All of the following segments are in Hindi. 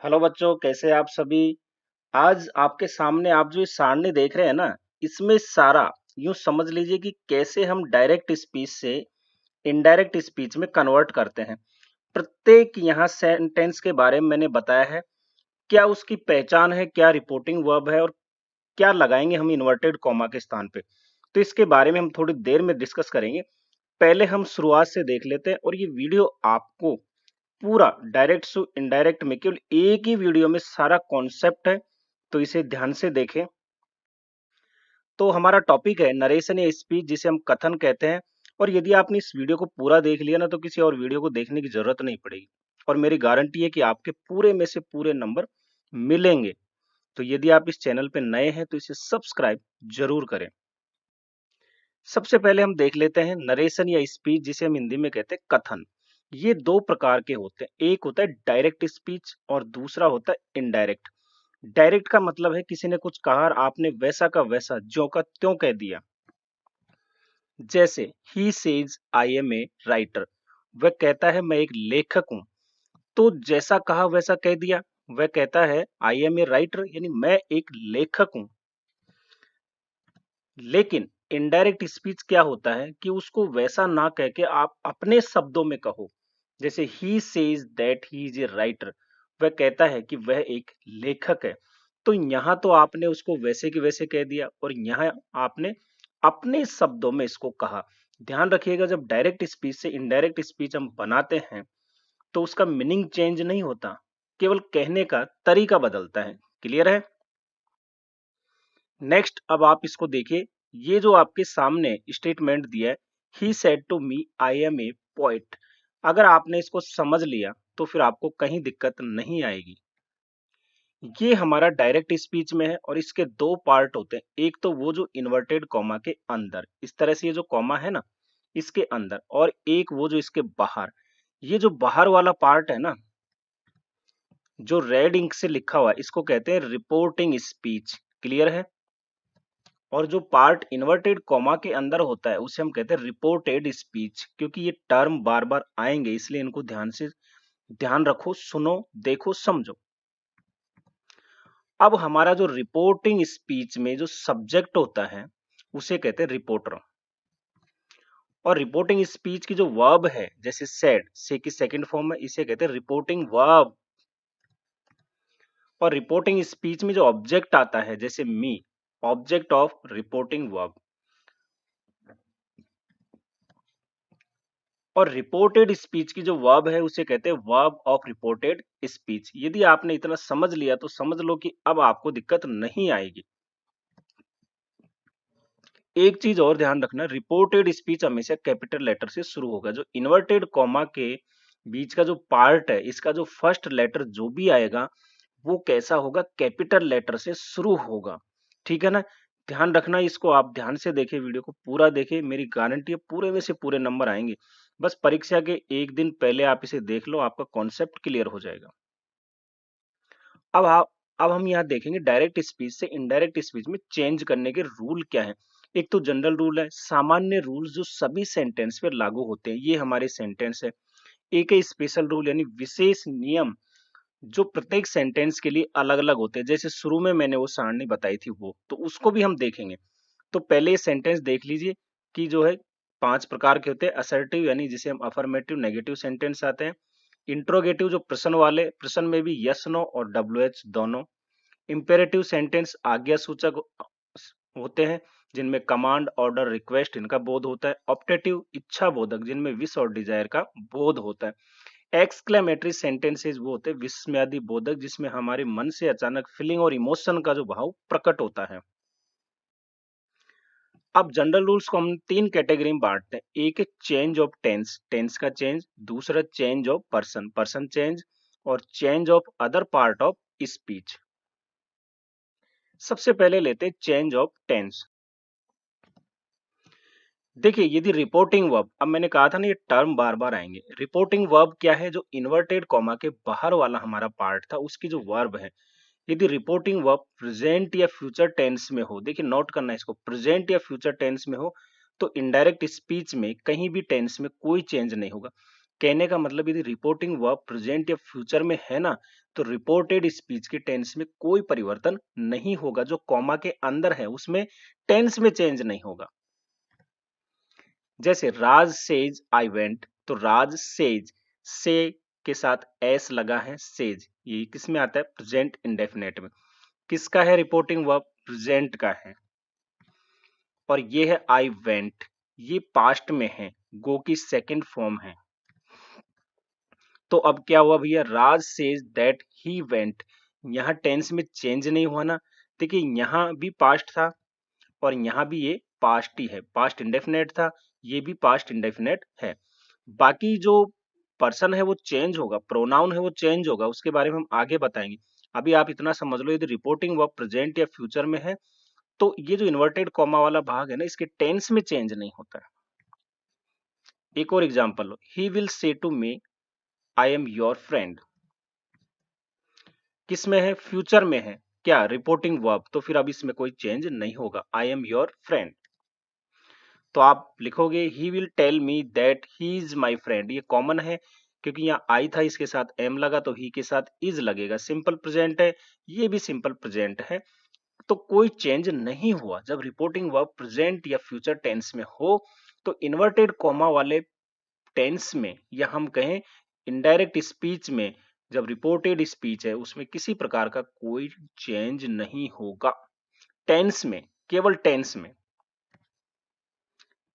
हेलो बच्चों, कैसे आप सभी। आज आपके सामने आप जो ये सारणी देख रहे हैं ना, इसमें सारा यूं समझ लीजिए कि कैसे हम डायरेक्ट स्पीच से इनडायरेक्ट स्पीच में कन्वर्ट करते हैं। प्रत्येक यहाँ सेंटेंस के बारे में मैंने बताया है, क्या उसकी पहचान है, क्या रिपोर्टिंग वर्ब है और क्या लगाएंगे हम इन्वर्टेड कॉमा के स्थान पे। तो इसके बारे में हम थोड़ी देर में डिस्कस करेंगे। पहले हम शुरुआत से देख लेते हैं और ये वीडियो आपको पूरा डायरेक्ट टू इनडायरेक्ट में केवल एक ही वीडियो में सारा कॉन्सेप्ट है, तो इसे ध्यान से देखें। तो हमारा टॉपिक है नरेशन या स्पीच, जिसे हम कथन कहते हैं। और यदि आपने इस वीडियो को पूरा देख लिया ना, तो किसी और वीडियो को देखने की जरूरत नहीं पड़ेगी और मेरी गारंटी है कि आपके पूरे में से पूरे नंबर मिलेंगे। तो यदि आप इस चैनल पे नए हैं तो इसे सब्सक्राइब जरूर करें। सबसे पहले हम देख लेते हैं नरेशन या स्पीच, जिसे हम हिंदी में कहते हैं कथन। ये दो प्रकार के होते हैं, एक होता है डायरेक्ट स्पीच और दूसरा होता है इनडायरेक्ट। डायरेक्ट का मतलब है किसी ने कुछ कहा और आपने वैसा का वैसा ज्यों का त्यों कह दिया। जैसे ही says I am a writer, वह कहता है मैं एक लेखक हूं। तो जैसा कहा वैसा कह दिया। वह कहता है आई एम ए राइटर, यानी मैं एक लेखक हूं। लेकिन इनडायरेक्ट स्पीच क्या होता है कि उसको वैसा ना कह के आप अपने शब्दों में कहो। जैसे ही says that he is A writer, वह कहता है कि वह एक लेखक है। तो यहां तो आपने उसको वैसे के वैसे कह दिया और यहां आपने अपने शब्दों में इसको कहा। ध्यान रखिएगा, जब डायरेक्ट स्पीच से इनडायरेक्ट स्पीच हम बनाते हैं तो उसका मीनिंग चेंज नहीं होता, केवल कहने का तरीका बदलता है। क्लियर है। नेक्स्ट, अब आप इसको देखिए। ये जो आपके सामने स्टेटमेंट दिया है, he said to me I am a poet, अगर आपने इसको समझ लिया तो फिर आपको कहीं दिक्कत नहीं आएगी। ये हमारा डायरेक्ट स्पीच में है और इसके दो पार्ट होते हैं। एक तो वो जो इन्वर्टेड कॉमा के अंदर, इस तरह से ये जो कॉमा है ना, इसके अंदर, और एक वो जो इसके बाहर। ये जो बाहर वाला पार्ट है ना, जो रेड इंक से लिखा हुआ है, इसको कहते हैं रिपोर्टिंग स्पीच। क्लियर है। और जो पार्ट इन्वर्टेड कॉमा के अंदर होता है उसे हम कहते हैं रिपोर्टेड स्पीच। क्योंकि ये टर्म बार बार आएंगे, इसलिए इनको ध्यान से ध्यान रखो, सुनो, देखो, समझो। अब हमारा जो रिपोर्टिंग स्पीच में जो सब्जेक्ट होता है उसे कहते हैं रिपोर्टर। और रिपोर्टिंग स्पीच की जो वर्ब है, जैसे सेड, से की सेकंड फॉर्म है, इसे कहते हैं रिपोर्टिंग वर्ब। और रिपोर्टिंग स्पीच में जो ऑब्जेक्ट आता है, जैसे मी, ऑब्जेक्ट ऑफ रिपोर्टिंग वर्ब। और रिपोर्टेड स्पीच की जो वर्ब है उसे कहते हैं वर्ब ऑफ रिपोर्टेड स्पीच। यदि आपने इतना समझ लिया तो समझ लो कि अब आपको दिक्कत नहीं आएगी। एक चीज और ध्यान रखना, रिपोर्टेड स्पीच हमेशा कैपिटल लेटर से शुरू होगा। जो इन्वर्टेड कॉमा के बीच का जो पार्ट है, इसका जो फर्स्ट लेटर जो भी आएगा वो कैसा होगा, कैपिटल लेटर से शुरू होगा। ठीक है ना। ध्यान रखना, इसको आप ध्यान से देखें, वीडियो को पूरा देखें, मेरी गारंटी है पूरे में से पूरे नंबर आएंगे। बस परीक्षा के एक दिन पहले आप इसे देख लो, आपका कॉन्सेप्ट क्लियर हो जाएगा। अब आप अब हम यहाँ देखेंगे डायरेक्ट स्पीच से इनडायरेक्ट स्पीच में चेंज करने के रूल क्या है। एक तो जनरल रूल है, सामान्य रूल जो सभी सेंटेंस पे लागू होते हैं, ये हमारे सेंटेंस है। एक है स्पेशल रूल, यानी विशेष नियम जो प्रत्येक सेंटेंस के लिए अलग अलग होते हैं। जैसे शुरू में मैंने वो सारणी बताई थी, वो तो उसको भी हम देखेंगे। तो पहले ये सेंटेंस देख लीजिए कि जो है 5 प्रकार के होते हैं। असर्टिव, यानी जिसे हम अफर्मेटिव नेगेटिव सेंटेंस आते हैं। इंट्रोगेटिव, जो प्रश्न वाले, प्रश्न में भी यस नो और डब्ल्यू एच दोनों। इंपेरेटिव सेंटेंस आज्ञा सूचक होते हैं, जिनमें कमांड, ऑर्डर, रिक्वेस्ट इनका बोध होता है। ऑप्टेटिव, इच्छा बोधक, जिनमें विश और डिजायर का बोध होता है। एक्सक्लेमेटरी सेंटेंसेस वो होते हैं विस्मयादि बोधक, जिसमें हमारे मन से अचानक फीलिंग और इमोशन का जो भाव प्रकट होता है। अब जनरल रूल्स को हम 3 कैटेगरी में बांटते हैं। एक है चेंज ऑफ टेंस, टेंस का चेंज। दूसरा change of person, person change. और change of other part of speech. सबसे पहले लेते हैं चेंज ऑफ टेंस। देखिए, यदि रिपोर्टिंग वर्ब, अब मैंने कहा था ना ये टर्म बार बार आएंगे। रिपोर्टिंग वर्ब क्या है, जो इन्वर्टेड कॉमा के बाहर वाला हमारा पार्ट था उसकी जो वर्ब है। यदि रिपोर्टिंग वर्ब प्रेजेंट या फ्यूचर टेंस में हो, देखिए नोट करना है इसको, प्रेजेंट या फ्यूचर टेंस में हो, तो इनडायरेक्ट स्पीच में कहीं भी टेंस में कोई चेंज नहीं होगा। कहने का मतलब यदि रिपोर्टिंग वर्ब प्रेजेंट या फ्यूचर में है ना, तो रिपोर्टेड स्पीच के टेंस में कोई परिवर्तन नहीं होगा। जो कॉमा के अंदर है उसमें टेंस में चेंज नहीं होगा। जैसे राज सेज आई वेंट, तो राज सेज, से के साथ एस लगा है, सेज, ये किस में आता है? प्रेजेंट इंडेफिनेट में। किसका है रिपोर्टिंग वर्ब? प्रेजेंट का है। और ये है आई वेंट, ये पास्ट में है, गो की सेकंड फॉर्म है। तो अब क्या हुआ भैया? राज सेज दैट ही वेंट, यहाँ टेंस में चेंज नहीं हुआ ना। देखिए यहाँ भी पास्ट था और यहाँ भी ये पास्ट ही है, पास्ट इंडेफिनेट था, ये भी पास्ट इंडेफिनेट है। बाकी जो पर्सन है वो चेंज होगा, प्रोनाउन है वो चेंज होगा, उसके बारे में हम आगे बताएंगे। अभी आप इतना समझ लो, यदि रिपोर्टिंग वर्ब प्रेजेंट या फ्यूचर में है तो ये जो इन्वर्टेड कॉमा वाला भाग है ना, इसके टेंस में चेंज नहीं होता है। एक और एग्जांपल लो, he will say to me I am your friend. किस में है? फ्यूचर में है। क्या? रिपोर्टिंग वर्ब, तो फिर अब इसमें कोई चेंज नहीं होगा, आई एम योर फ्रेंड। तो आप लिखोगे he will tell me that he is my friend, ये कॉमन है क्योंकि यहाँ आई था, इसके साथ एम लगा तो ही के साथ इज लगेगा, सिंपल प्रेजेंट है, ये भी सिंपल प्रेजेंट है। तो कोई चेंज नहीं हुआ। जब रिपोर्टिंग वर्ब प्रेजेंट या फ्यूचर टेंस में हो तो इन्वर्टेड कॉमा वाले टेंस में, या हम कहें इनडायरेक्ट स्पीच में, जब रिपोर्टेड स्पीच है उसमें किसी प्रकार का कोई चेंज नहीं होगा। टेंस में, केवल टेंस में।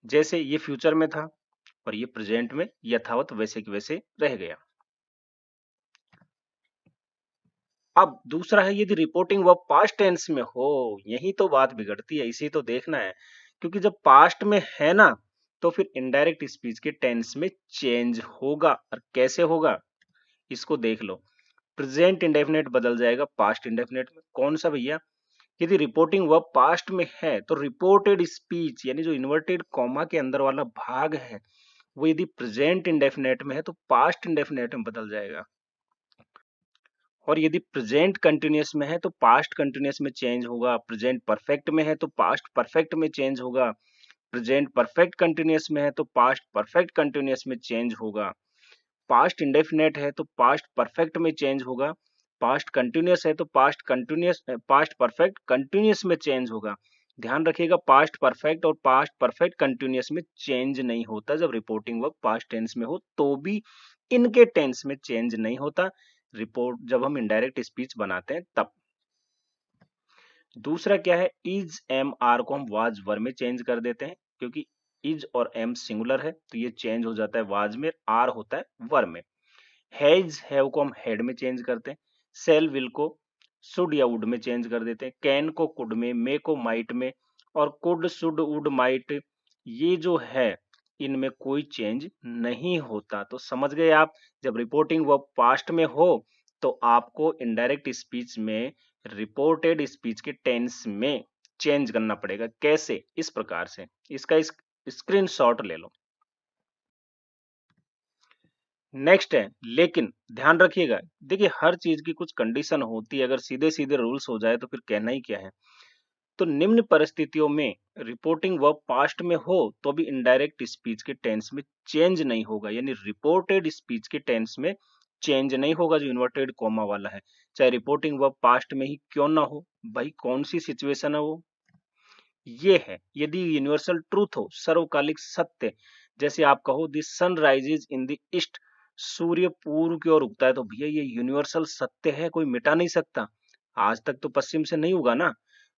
जैसे ये फ्यूचर में था और ये प्रेजेंट में यथावत वैसे के वैसे रह गया। अब दूसरा है, यदि रिपोर्टिंग वर्ब पास्ट टेंस में हो, यही तो बात बिगड़ती है, इसी तो देखना है। क्योंकि जब पास्ट में है ना, तो फिर इनडायरेक्ट स्पीच के टेंस में चेंज होगा। और कैसे होगा इसको देख लो। प्रेजेंट इंडेफिनेट बदल जाएगा पास्ट इंडेफिनेट में। कौन सा भैया? यदि रिपोर्टिंग वर्ब पास्ट में है तो रिपोर्टेड स्पीच यानी जो इन्वर्टेड कॉमा के अंदर वाला भाग है वो यदि प्रेजेंट इंडेफिनेट में है तो पास्ट इंडेफिनेट में बदल जाएगा। और यदि प्रेजेंट कंटिन्यूअस में है तो पास्ट कंटिन्यूअस में चेंज होगा, प्रेजेंट परफेक्ट में है तो पास्ट परफेक्ट में चेंज होगा, प्रेजेंट परफेक्ट कंटिन्यूअस में है तो पास्ट परफेक्ट कंटिन्यूअस में चेंज होगा, पास्ट इंडेफिनेट है तो पास्ट परफेक्ट में चेंज होगा, पास्ट कंटिन्यूअस है तो पास्ट परफेक्ट कंटिन्यूअस में चेंज होगा। ध्यान रखिएगा, पास्ट परफेक्ट और पास्ट परफेक्ट कंटिन्यूअस में चेंज नहीं होता। जब रिपोर्टिंग वर्ब पास्ट टेंस में हो तो भी इनके टेंस में चेंज नहीं होता, रिपोर्ट जब हम इनडायरेक्ट स्पीच बनाते हैं तब। दूसरा क्या है? इज एम आर को हम वाज वर में चेंज कर देते हैं, क्योंकि इज और एम सिंगुलर है तो ये चेंज हो जाता है वाज में, आर होता है वर में। हैज हैव को हम हेड में चेंज करते हैं, सेल विल को शुड या वुड में चेंज कर देते हैं, कैन को कुड में, मे को माइट में, और कुड शुड वुड माइट ये जो है इनमें कोई चेंज नहीं होता। तो समझ गए आप, जब रिपोर्टिंग वर्ब पास्ट में हो तो आपको इनडायरेक्ट स्पीच में रिपोर्टेड स्पीच के टेंस में चेंज करना पड़ेगा। कैसे? इस प्रकार से, इसका स्क्रीनशॉट ले लो। नेक्स्ट है लेकिन, ध्यान रखिएगा, देखिए हर चीज की कुछ कंडीशन होती है, अगर सीधे सीधे रूल्स हो जाए तो फिर कहना ही क्या है। तो निम्न परिस्थितियों में रिपोर्टिंग वर्ब पास्ट में हो तो भी इनडायरेक्ट स्पीच के टेंस में चेंज नहीं होगा, यानी रिपोर्टेड स्पीच के टेंस में चेंज नहीं होगा जो इन्वर्टेड कॉमा वाला है, चाहे रिपोर्टिंग वर्ब पास्ट में ही क्यों ना हो। भाई कौन सी सिचुएशन है वो? ये है यदि यूनिवर्सल ट्रूथ हो, सर्वकालिक सत्य। जैसे आप कहो the sun rises in the east, सूर्य पूर्व की ओर उगता है, तो भैया ये यूनिवर्सल सत्य है, कोई मिटा नहीं सकता। आज तक तो पश्चिम से नहीं उगा ना।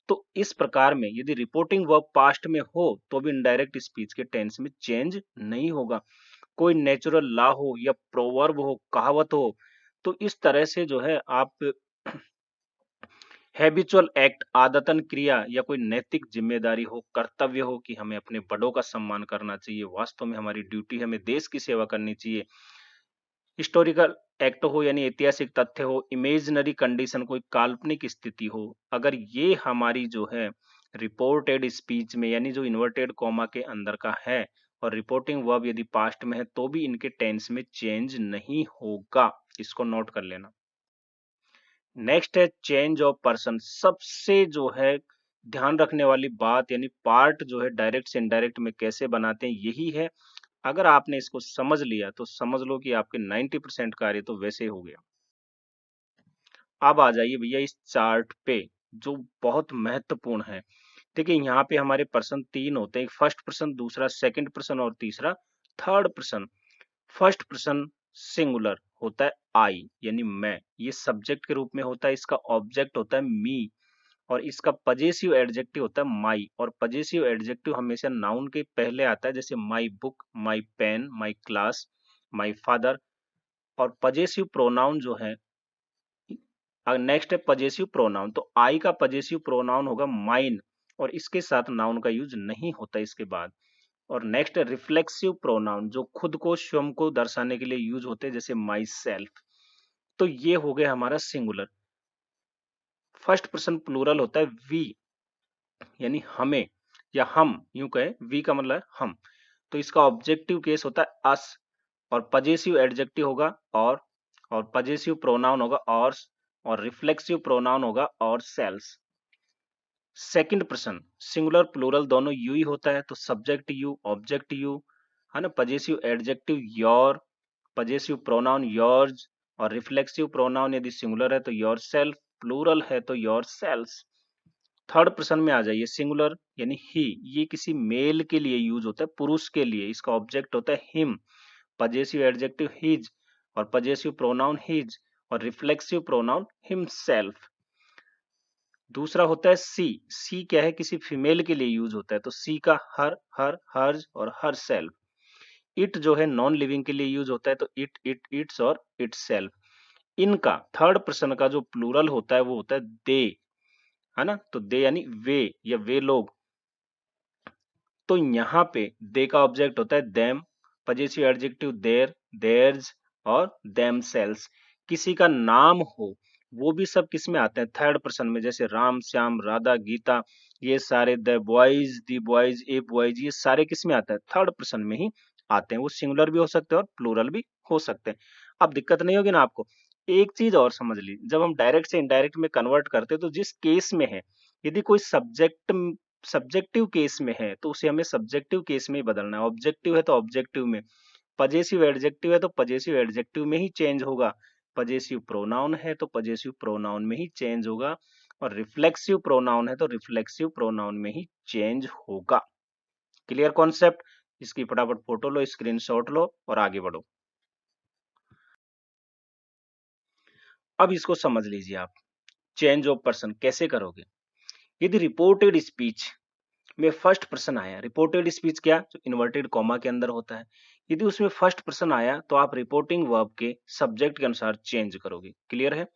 तो इस प्रकार में यदि रिपोर्टिंग वर्ब पास्ट में हो तो भी इनडायरेक्ट स्पीच के टेंस में चेंज नहीं होगा। कोई नेचुरल लॉ हो या प्रोवर्ब हो, कहावत हो, तो इस तरह से जो है आप हैबिचुअल एक्ट, आदतन क्रिया, या कोई नैतिक जिम्मेदारी हो, कर्तव्य हो कि हमें अपने बड़ों का सम्मान करना चाहिए, वास्तव में हमारी ड्यूटी है, हमें देश की सेवा करनी चाहिए, हिस्टोरिकल एक्ट हो यानी ऐतिहासिक तथ्य हो, इमेजिनरी कंडीशन कोई काल्पनिक स्थिति हो, अगर ये हमारी जो है रिपोर्टेड स्पीच में यानी जो इन्वर्टेड कॉमा के अंदर का है और रिपोर्टिंग वर्ब यदि पास्ट में है तो भी इनके टेंस में चेंज नहीं होगा। इसको नोट कर लेना। नेक्स्ट है चेंज ऑफ पर्सन। सबसे जो है ध्यान रखने वाली बात यानी पार्ट जो है डायरेक्ट से इनडायरेक्ट में कैसे बनाते हैं, यही है अगर आपने इसको समझ लिया तो समझ लो कि आपके 90% कार्य तो वैसे हो गया। अब आ जाइए भैया इस चार्ट पे, जो बहुत महत्वपूर्ण है। देखिए यहाँ पे हमारे पर्सन 3 होते हैं, एक फर्स्ट पर्सन, दूसरा सेकंड पर्सन और तीसरा third person. First person singular होता है आई यानी मैं, ये सब्जेक्ट के रूप में होता है, इसका ऑब्जेक्ट होता है मी, और इसका पजेसिव एडजेक्टिव होता है माई। और पजेसिव एडजेक्टिव हमेशा नाउन के पहले आता है, जैसे my book, my pen, my class, my father. और पजेसिव प्रोनाउन जो है, नेक्स्ट है पजेसिव प्रोनाउन। तो आई का पजेसिव प्रोनाउन होगा माइन, और इसके साथ नाउन का यूज नहीं होता इसके बाद। और नेक्स्ट है रिफ्लेक्सिव प्रोनाउन, जो खुद को स्वयं को दर्शाने के लिए यूज होते हैं, जैसे माई सेल्फ। तो ये हो गया हमारा सिंगुलर। फर्स्ट पर्सन प्लूरल होता है वी, यानी हमें या हम, यूं कहें वी का मतलब है हम। तो इसका ऑब्जेक्टिव केस होता है अस, और पजेसिव एडजेक्टिव होगा और पजेसिव प्रोनाउन होगा और रिफ्लेक्सिव प्रोनाउन होगा और selves. Second person singular plural दोनों यू ही होता है, तो सब्जेक्ट यू, ऑब्जेक्ट यू, है ना। Possessive adjective your, possessive pronoun yours, और रिफ्लेक्सिव प्रोनाउन यदि सिंगुलर है तो योर सेल्फ, प्लूरल है तो योर सेल्स। थर्ड पर्सन में आ जाइए, सिंगुलर यानी ही, ये किसी मेल के लिए यूज होता है, पुरुष के लिए। इसका ऑब्जेक्ट होता है हिम, पजेसिव एडजेक्टिव हिज, और पजेसिव प्रोनाउन हिज, और रिफ्लेक्सिव प्रोनाउन हिमसेल्फ। दूसरा होता है सी। सी क्या है, किसी फीमेल के लिए यूज होता है, तो सी का हर, हर्ज और हर सेल्फ। इट जो है नॉन लिविंग के लिए यूज होता है, तो इट्स और इट्स सेल्फ। इनका थर्ड पर्सन का जो प्लूरल होता है वो होता है दे, है ना। तो दे यानी वे या वे लोग। तो यहाँ पे दे का ऑब्जेक्ट होता है them, possessive adjective their, theirs और देम सेल्स। किसी का नाम हो वो भी सब किस में आते हैं, थर्ड पर्सन में, जैसे राम, श्याम, राधा, गीता, ये सारे the boys, the boys, A boys, ये सारे किस में आते हैं, थर्ड पर्सन में ही आते हैं। वो सिंगुलर भी हो सकते हैं और प्लूरल भी हो सकते हैं। अब दिक्कत नहीं होगी ना आपको। एक चीज और समझ ली, जब हम डायरेक्ट से इनडायरेक्ट में कन्वर्ट करते हैं तो जिस केस में है, यदि कोई सब्जेक्टिव केस में है तो उसे हमें सब्जेक्टिव केस में ही बदलना है, ऑब्जेक्टिव है तो ऑब्जेक्टिव में, पजेसिव एडजेक्टिव है तो पजेसिव एडजेक्टिव में ही चेंज होगा, पजेसिव प्रोनाउन है तो पजेसिव प्रोनाउन में ही चेंज होगा, और रिफ्लेक्सिव प्रोनाउन है तो रिफ्लेक्सिव प्रोनाउन में ही चेंज होगा। Clear concept? इसकी फटाफट फोटो लो, स्क्रीनशॉट लो और आगे बढ़ो। अब इसको समझ लीजिए आप, चेंज ऑफ पर्सन कैसे करोगे। यदि रिपोर्टेड स्पीच में फर्स्ट पर्सन आया, रिपोर्टेड स्पीच क्या, जो इन्वर्टेड कॉमा के अंदर होता है, यदि उसमें फर्स्ट पर्सन आया तो आप रिपोर्टिंग वर्ब के सब्जेक्ट के अनुसार चेंज करोगे। क्लियर है?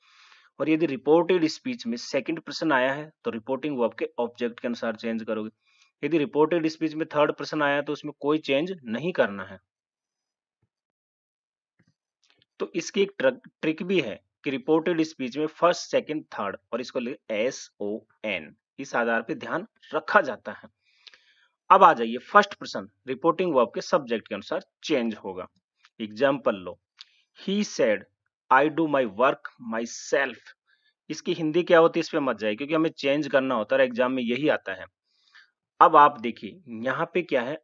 और यदि रिपोर्टेड स्पीच में सेकंड पर्सन आया है तो रिपोर्टिंग वर्ब के ऑब्जेक्ट के अनुसार चेंज करोगे। यदि रिपोर्टेड स्पीच में थर्ड पर्सन आया तो उसमें कोई चेंज नहीं करना है। तो इसकी एक ट्रिक भी है कि रिपोर्टेड स्पीच में फर्स्ट, सेकंड, थर्ड, और इसको SON, इस आधार पे ध्यान रखा जाता है। अब आ जाइए फर्स्ट पर्सन रिपोर्टिंग वर्ब के सब्जेक्ट के अनुसार चेंज होगा। Example low, he said I do my work my self. इसकी हिंदी क्या होती है इस पे मत जाए, क्योंकि हमें चेंज करना होता है, एग्जाम में यही आता है। अब आप देखिए यहाँ पे क्या है,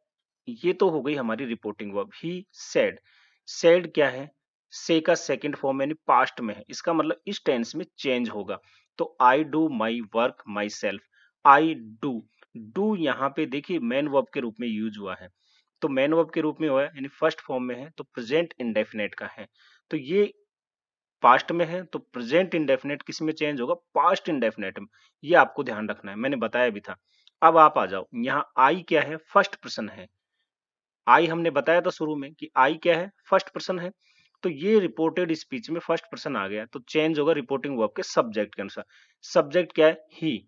ये तो हो गई हमारी reporting verb he said. Said क्या है, से का सेकंड फॉर्म यानी पास्ट में है, इसका मतलब इस टेंस में चेंज होगा। तो I do my work my self, I do, do यहाँ पे देखिए मेन वर्ब के रूप में यूज हुआ है, तो मेन वर्ब के रूप में हुआ है यानी फर्स्ट फॉर्म में है, तो प्रेजेंट इंडेफिनेट का है। तो ये पास्ट में है तो प्रेजेंट इंडेफिनेट किस में चेंज होगा, पास्ट इंडेफिनेट में। ये आपको ध्यान रखना है, मैंने बताया भी था। अब आप आ जाओ, यहाँ आई क्या है, फर्स्ट पर्सन है। आई हमने बताया था शुरू में कि आई क्या है, फर्स्ट पर्सन है। तो ये रिपोर्टेड स्पीच में फर्स्ट पर्सन आ गया तो चेंज होगा रिपोर्टिंग वर्ब के सब्जेक्ट के अनुसार। सब्जेक्ट क्या है, ही।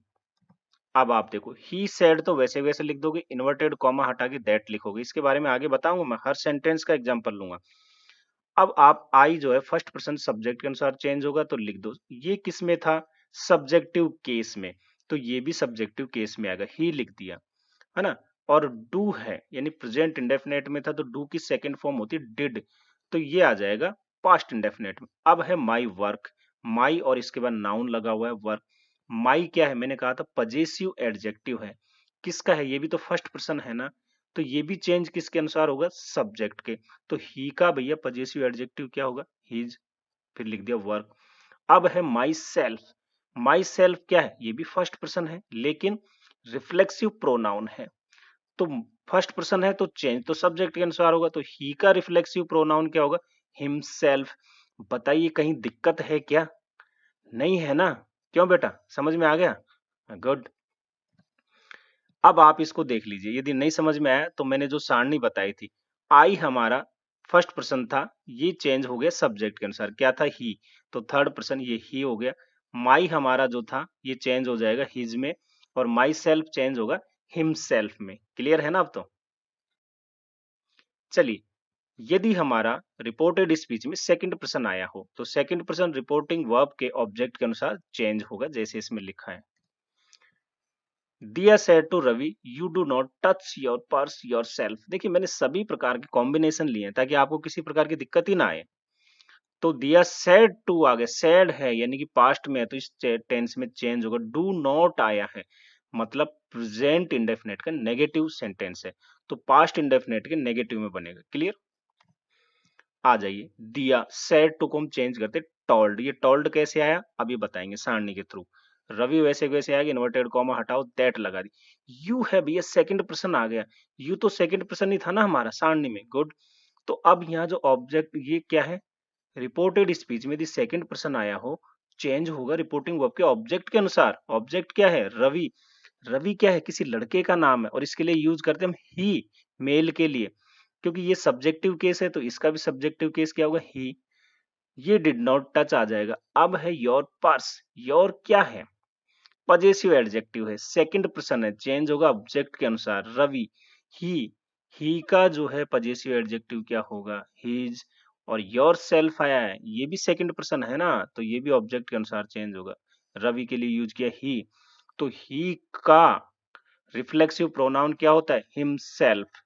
अब आप देखो ही सेड तो वैसे वैसे लिख दोगे, इन्वर्टेड कॉमा हटा के दैट लिखोगे, इसके बारे में आगे बताऊंगा मैं, हर सेंटेंस का एग्जांपल लूंगा। अब आप आई जो है फर्स्ट पर्सन सब्जेक्ट के अनुसार चेंज होगा तो लिख दो। ये किस में था, सब्जेक्टिव केस में, तो ये भी सब्जेक्टिव केस में आएगा, ही लिख दिया, है ना। और डू है यानी प्रेजेंट इंडेफिनेट में था तो डू की सेकंड फॉर्म होती है डिड, तो ये आ जाएगा पास्ट इंडेफिनेट में। अब है माई वर्क, माई और इसके बाद नाउन लगा हुआ है वर्क। माई क्या है, मैंने कहा था पजेसिव एडजेक्टिव है, किसका है, ये भी तो फर्स्ट पर्सन है ना, तो ये भी चेंज किसके अनुसार होगा, सब्जेक्ट के। तो ही का भैया पजेसिव एडजेक्टिव क्या होगा, हीज, फिर लिख दिया वर्क। अब है माई सेल्फ, माई सेल्फ क्या है, ये भी फर्स्ट पर्सन है लेकिन रिफ्लेक्सिव प्रोनाउन है। तो फर्स्ट पर्सन है तो चेंज तो सब्जेक्ट के अनुसार होगा, तो ही का रिफ्लेक्सिव प्रोनाउन क्या होगा, हिमसेल्फ। बताइए कहीं दिक्कत है क्या, नहीं है ना, क्यों बेटा, समझ में आ गया, गुड। अब आप इसको देख लीजिए, यदि नहीं समझ में आया तो मैंने जो सारणी बताई थी, आई हमारा फर्स्ट पर्सन था, ये चेंज हो गया सब्जेक्ट के अनुसार, क्या था, ही, तो थर्ड पर्सन ये ही हो गया। माई हमारा जो था ये चेंज हो जाएगा हिज में, और माई सेल्फ चेंज होगा हिमसेल्फ में। क्लियर है ना अब तो। चलिए, यदि हमारा रिपोर्टेड स्पीच में सेकंड पर्सन आया हो तो सेकंड पर्सन रिपोर्टिंग वर्ब के ऑब्जेक्ट के अनुसार चेंज होगा, जैसे इसमें लिखा है, Diya said to Ravi you do not touch your purse yourself. देखिए मैंने सभी प्रकार के कॉम्बिनेशन लिए हैं ताकि आपको किसी प्रकार की दिक्कत ही ना आए। तो दिया सेड टू आ गया, सेड है यानी कि पास्ट में है तो इस टेंस में चेंज होगा। डू नॉट आया है मतलब प्रेजेंट इंडेफिनेट का नेगेटिव सेंटेंस है, तो पास्ट इंडेफिनेट के नेगेटिव में बनेगा। क्लियर, आ जाइए, दिया सेड टू को हम चेंज करते टोल्ड। ये टोल्ड कैसे आया अभी बताएंगे सारणी के थ्रू। रवि वैसे वैसे आएगा, इन्वर्टेड कॉमा हटाओ, दैट लगा दी। यू है भैया सेकंड पर्सन आ गया, यू तो सेकंड पर्सन ही था ना हमारा सारणी में, गुड। तो अब यहाँ जो ऑब्जेक्ट ये क्या है, रिपोर्टेड स्पीच में यदि सेकंड पर्सन आया हो चेंज होगा रिपोर्टिंग वर्ब के ऑब्जेक्ट के अनुसार। ऑब्जेक्ट क्या है, रवि। रवि क्या है, किसी लड़के का नाम है और इसके लिए यूज करते हैं हम ही, मेल के लिए, क्योंकि ये सब्जेक्टिव केस है तो इसका भी सब्जेक्टिव केस क्या होगा, ही। ये डिड नॉट टच आ जाएगा। अब है योर पर्स, योर क्या है, पजेसिव एडजेक्टिव है, सेकंड पर्सन है, चेंज होगा ऑब्जेक्ट के अनुसार, रवि। ही, ही का जो है पजेसिव एडजेक्टिव क्या होगा, हिज। और योर सेल्फ आया है, ये भी सेकंड पर्सन है ना, तो ये भी ऑब्जेक्ट के अनुसार चेंज होगा। रवि के लिए यूज किया ही, तो ही का रिफ्लेक्सिव प्रोनाउन क्या होता है, हिमसेल्फ।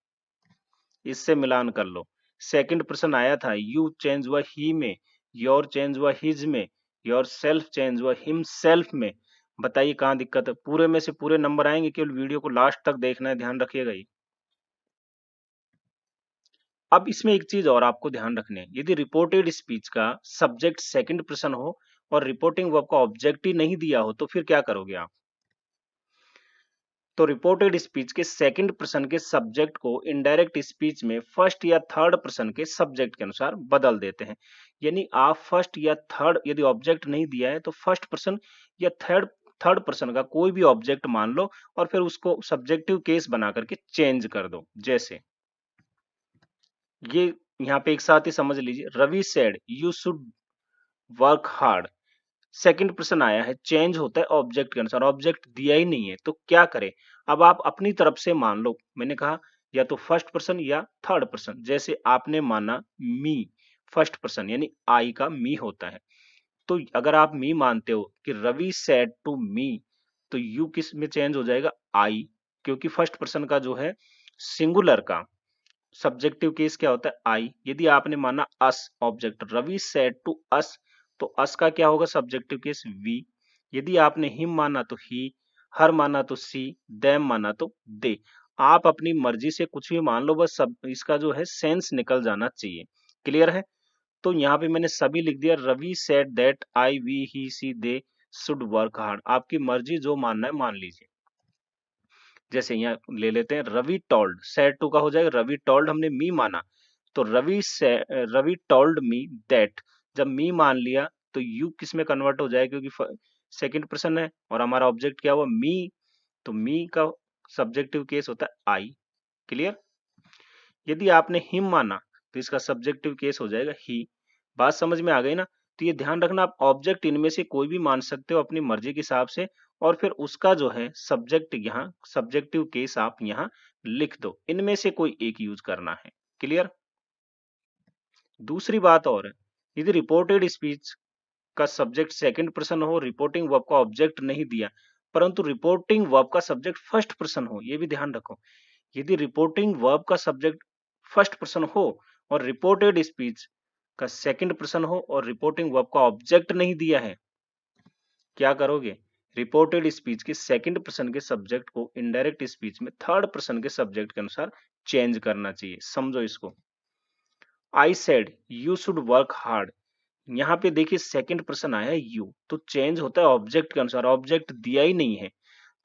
इससे मिलान कर लो, सेकंड पर्सन आया था, यू चेंज हुआ ही में, योर चेंज हुआ हिज में, योर सेल्फ चेंज हुआ हिमसेल्फ में। बताइए कहाँ दिक्कत है, पूरे में से पूरे नंबर आएंगे, केवल वीडियो को लास्ट तक देखना है, ध्यान रखिएगा ये। अब इसमें एक चीज और आपको ध्यान रखनी है, यदि रिपोर्टेड स्पीच का सब्जेक्ट सेकंड पर्सन हो और रिपोर्टिंग वर्ब का ऑब्जेक्ट ही नहीं दिया हो तो फिर क्या करोगे आप। तो रिपोर्टेड स्पीच के सेकंड पर्सन के सब्जेक्ट को इनडायरेक्ट स्पीच में फर्स्ट या थर्ड पर्सन के सब्जेक्ट के अनुसार बदल देते हैं। यानी आप फर्स्ट या थर्ड, यदि ऑब्जेक्ट नहीं दिया है तो फर्स्ट पर्सन या थर्ड थर्ड पर्सन का कोई भी ऑब्जेक्ट मान लो और फिर उसको सब्जेक्टिव केस बना करके चेंज कर दो। जैसे ये यहाँ पे एक साथ ही समझ लीजिए, Ravi said you should work hard, second person आया है, चेंज होता है ऑब्जेक्ट के अनुसार, ऑब्जेक्ट दिया ही नहीं है तो क्या करें। अब आप अपनी तरफ से मान लो, मैंने कहा या तो फर्स्ट पर्सन या थर्ड पर्सन, जैसे आपने माना मी, फर्स्ट पर्सन यानी आई का मी होता है, तो अगर आप मी मानते हो कि रवि सेड टू मी, तो यू किस में चेंज हो जाएगा, आई, क्योंकि फर्स्ट पर्सन का जो है सिंगुलर का सब्जेक्टिव केस क्या होता है, आई। यदि आपने माना us, object Ravi said to us, तो अस का क्या होगा सब्जेक्टिव केस, वी। यदि आपने हिम माना तो ही, हर माना तो सी, देम माना तो दे। आप अपनी मर्जी से कुछ भी मान लो, बस सब इसका जो है सेंस निकल जाना चाहिए। क्लियर है, तो यहाँ पे मैंने सभी लिख दिया, Ravi said that I we he she they should work hard. आपकी मर्जी जो मानना है मान लीजिए। जैसे यहाँ ले लेते हैं, रवि टोल्ड, सेड टू का हो जाएगा रवि टोल्ड, हमने मी माना तो रवि टोल्ड मी दैट। जब मी मान लिया तो यू किस में कन्वर्ट हो जाएगा, क्योंकि सेकंड पर्सन है और हमारा ऑब्जेक्ट क्या हुआ, मी, तो मी का सब्जेक्टिव केस होता है आई। क्लियर, यदि आपने हिम माना तो इसका सब्जेक्टिव केस हो जाएगा ही। बात समझ में आ गई ना। तो ये ध्यान रखना, आप ऑब्जेक्ट इनमें से कोई भी मान सकते हो अपनी मर्जी के हिसाब से, और फिर उसका जो है सब्जेक्ट यहाँ सब्जेक्टिव केस आप यहाँ लिख दो, इनमें से कोई एक यूज करना है। क्लियर, दूसरी बात और है, यदि रिपोर्टेड स्पीच का सब्जेक्ट सेकंड पर्सन हो, रिपोर्टिंग वर्ब का ऑब्जेक्ट नहीं दिया, परंतु रिपोर्टिंग वर्ब का सब्जेक्ट फर्स्ट पर्सन हो, ये भी ध्यान रखो। यदि रिपोर्टिंग वर्ब का सब्जेक्ट फर्स्ट पर्सन हो और रिपोर्टेड स्पीच का सेकंड पर्सन हो और रिपोर्टिंग वर्ब का ऑब्जेक्ट नहीं दिया है, क्या करोगे, रिपोर्टेड स्पीच के सेकंड पर्सन के सब्जेक्ट को इनडायरेक्ट स्पीच में थर्ड पर्सन के सब्जेक्ट के अनुसार चेंज करना चाहिए। समझो इसको। I said you should work hard. यहाँ पे देखिए सेकंड पर्सन आया है यू, तो चेंज होता है ऑब्जेक्ट के अनुसार। ऑब्जेक्ट दिया ही नहीं है,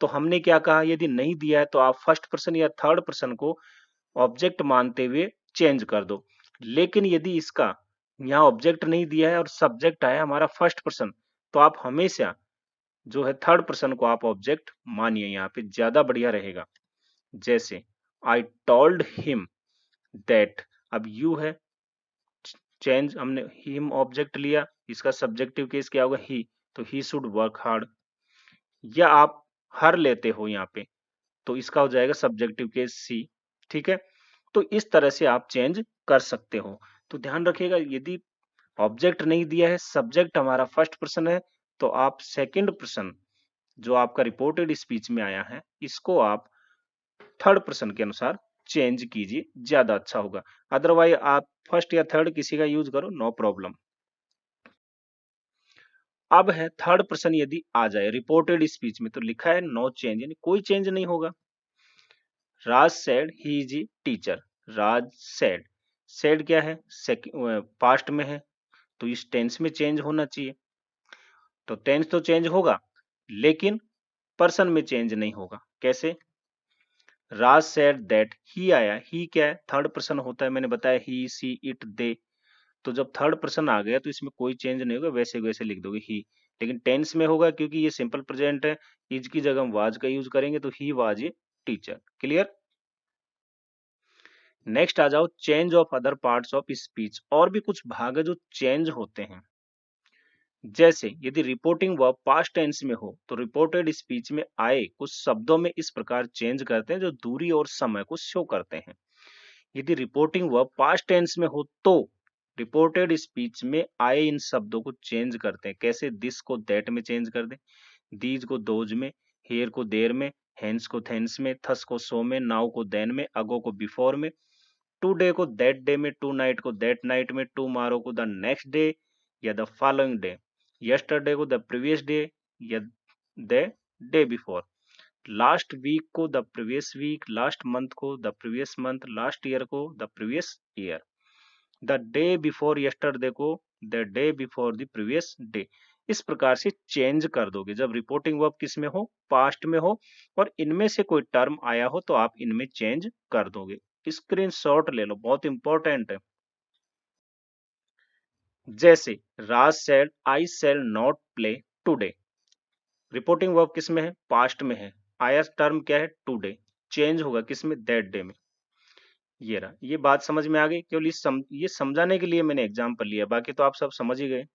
तो हमने क्या कहा, यदि नहीं दिया है तो आप फर्स्ट पर्सन या थर्ड पर्सन को ऑब्जेक्ट मानते हुए चेंज कर दो। लेकिन यदि इसका यहाँ ऑब्जेक्ट नहीं दिया है और सब्जेक्ट आया हमारा फर्स्ट पर्सन, तो आप हमेशा जो है थर्ड पर्सन को आप ऑब्जेक्ट मानिए, यहाँ पे ज्यादा बढ़िया रहेगा। जैसे आई टोल्ड हिम दैट, अब यू है, चेंज हमने हिम ऑब्जेक्ट लिया, इसका सब्जेक्टिव केस क्या होगा, ही, तो ही शुड वर्क हार्ड। या आप हर लेते हो यहाँ पे, तो इसका हो जाएगा सब्जेक्टिव केस सी। ठीक है, तो इस तरह से आप चेंज कर सकते हो। तो ध्यान रखिएगा, यदि ऑब्जेक्ट नहीं दिया है, सब्जेक्ट हमारा फर्स्ट पर्सन है, तो आप सेकंड पर्सन जो आपका रिपोर्टेड स्पीच में आया है, इसको आप थर्ड पर्सन के अनुसार चेंज कीजिए, ज्यादा अच्छा होगा। अदरवाइज आप फर्स्ट या थर्ड किसी का यूज करो, नो प्रॉब्लम। अब है थर्ड पर्सन यदि आ जाए रिपोर्टेड स्पीच में, तो लिखा है नो चेंज, यानी कोई चेंज नहीं होगा। Raj said he is a teacher. Raj said, said क्या है, पास्ट में है, तो इस टेंस में चेंज होना चाहिए। तो टेंस तो चेंज होगा, लेकिन पर्सन में चेंज नहीं होगा। कैसे, राज सेड दैट, ही आया, ही क्या है, थर्ड पर्सन होता है, मैंने बताया ही सी इट दे। तो जब थर्ड पर्सन आ गया तो इसमें कोई चेंज नहीं होगा, वैसे वैसे लिख दोगे ही। लेकिन टेंस में होगा, क्योंकि ये सिंपल प्रेजेंट है, इज की जगह हम वाज का यूज करेंगे, तो he was a teacher. Clear. Next आ जाओ, change of other parts of speech. और भी कुछ भाग है जो चेंज होते हैं। जैसे यदि रिपोर्टिंग वर्ब पास्ट टेंस में हो, तो रिपोर्टेड स्पीच में आए कुछ शब्दों में इस प्रकार चेंज करते हैं जो दूरी और समय को शो करते हैं। यदि रिपोर्टिंग वर्ब पास्ट टेंस में हो, तो रिपोर्टेड स्पीच में आए इन शब्दों को चेंज करते हैं। कैसे, दिस को दैट में चेंज कर दें, दीज को दोज में, हेयर को देर में, हेंस को थेंस में, थस को सो में, नाउ को देन में, अगो को बिफोर में, टू डे को दैट डे में, टू नाइट को दैट नाइट में, टू मारो को द नेक्स्ट डे या द फॉलोइंग डे, यस्टरडे को द प्रीवियस डे या the day before, last week को the previous week, last month को the previous month, last year को the previous year, the day before yesterday को the day before the previous day. इस प्रकार से चेंज कर दोगे जब रिपोर्टिंग वर्ब किस में हो, पास्ट में हो, और इनमें से कोई टर्म आया हो तो आप इनमें चेंज कर दोगे। स्क्रीनशॉट ले लो, बहुत इंपॉर्टेंट है। जैसे Raj said I shall not play today, reporting verb किस में है, पास्ट में है, आया टर्म क्या है, टुडे, चेंज होगा किस में, दैट डे में। ये रहा, ये बात समझ में आ गई। केवल ये समझाने के लिए मैंने एग्जाम्पल लिया, बाकी तो आप सब समझ ही गए।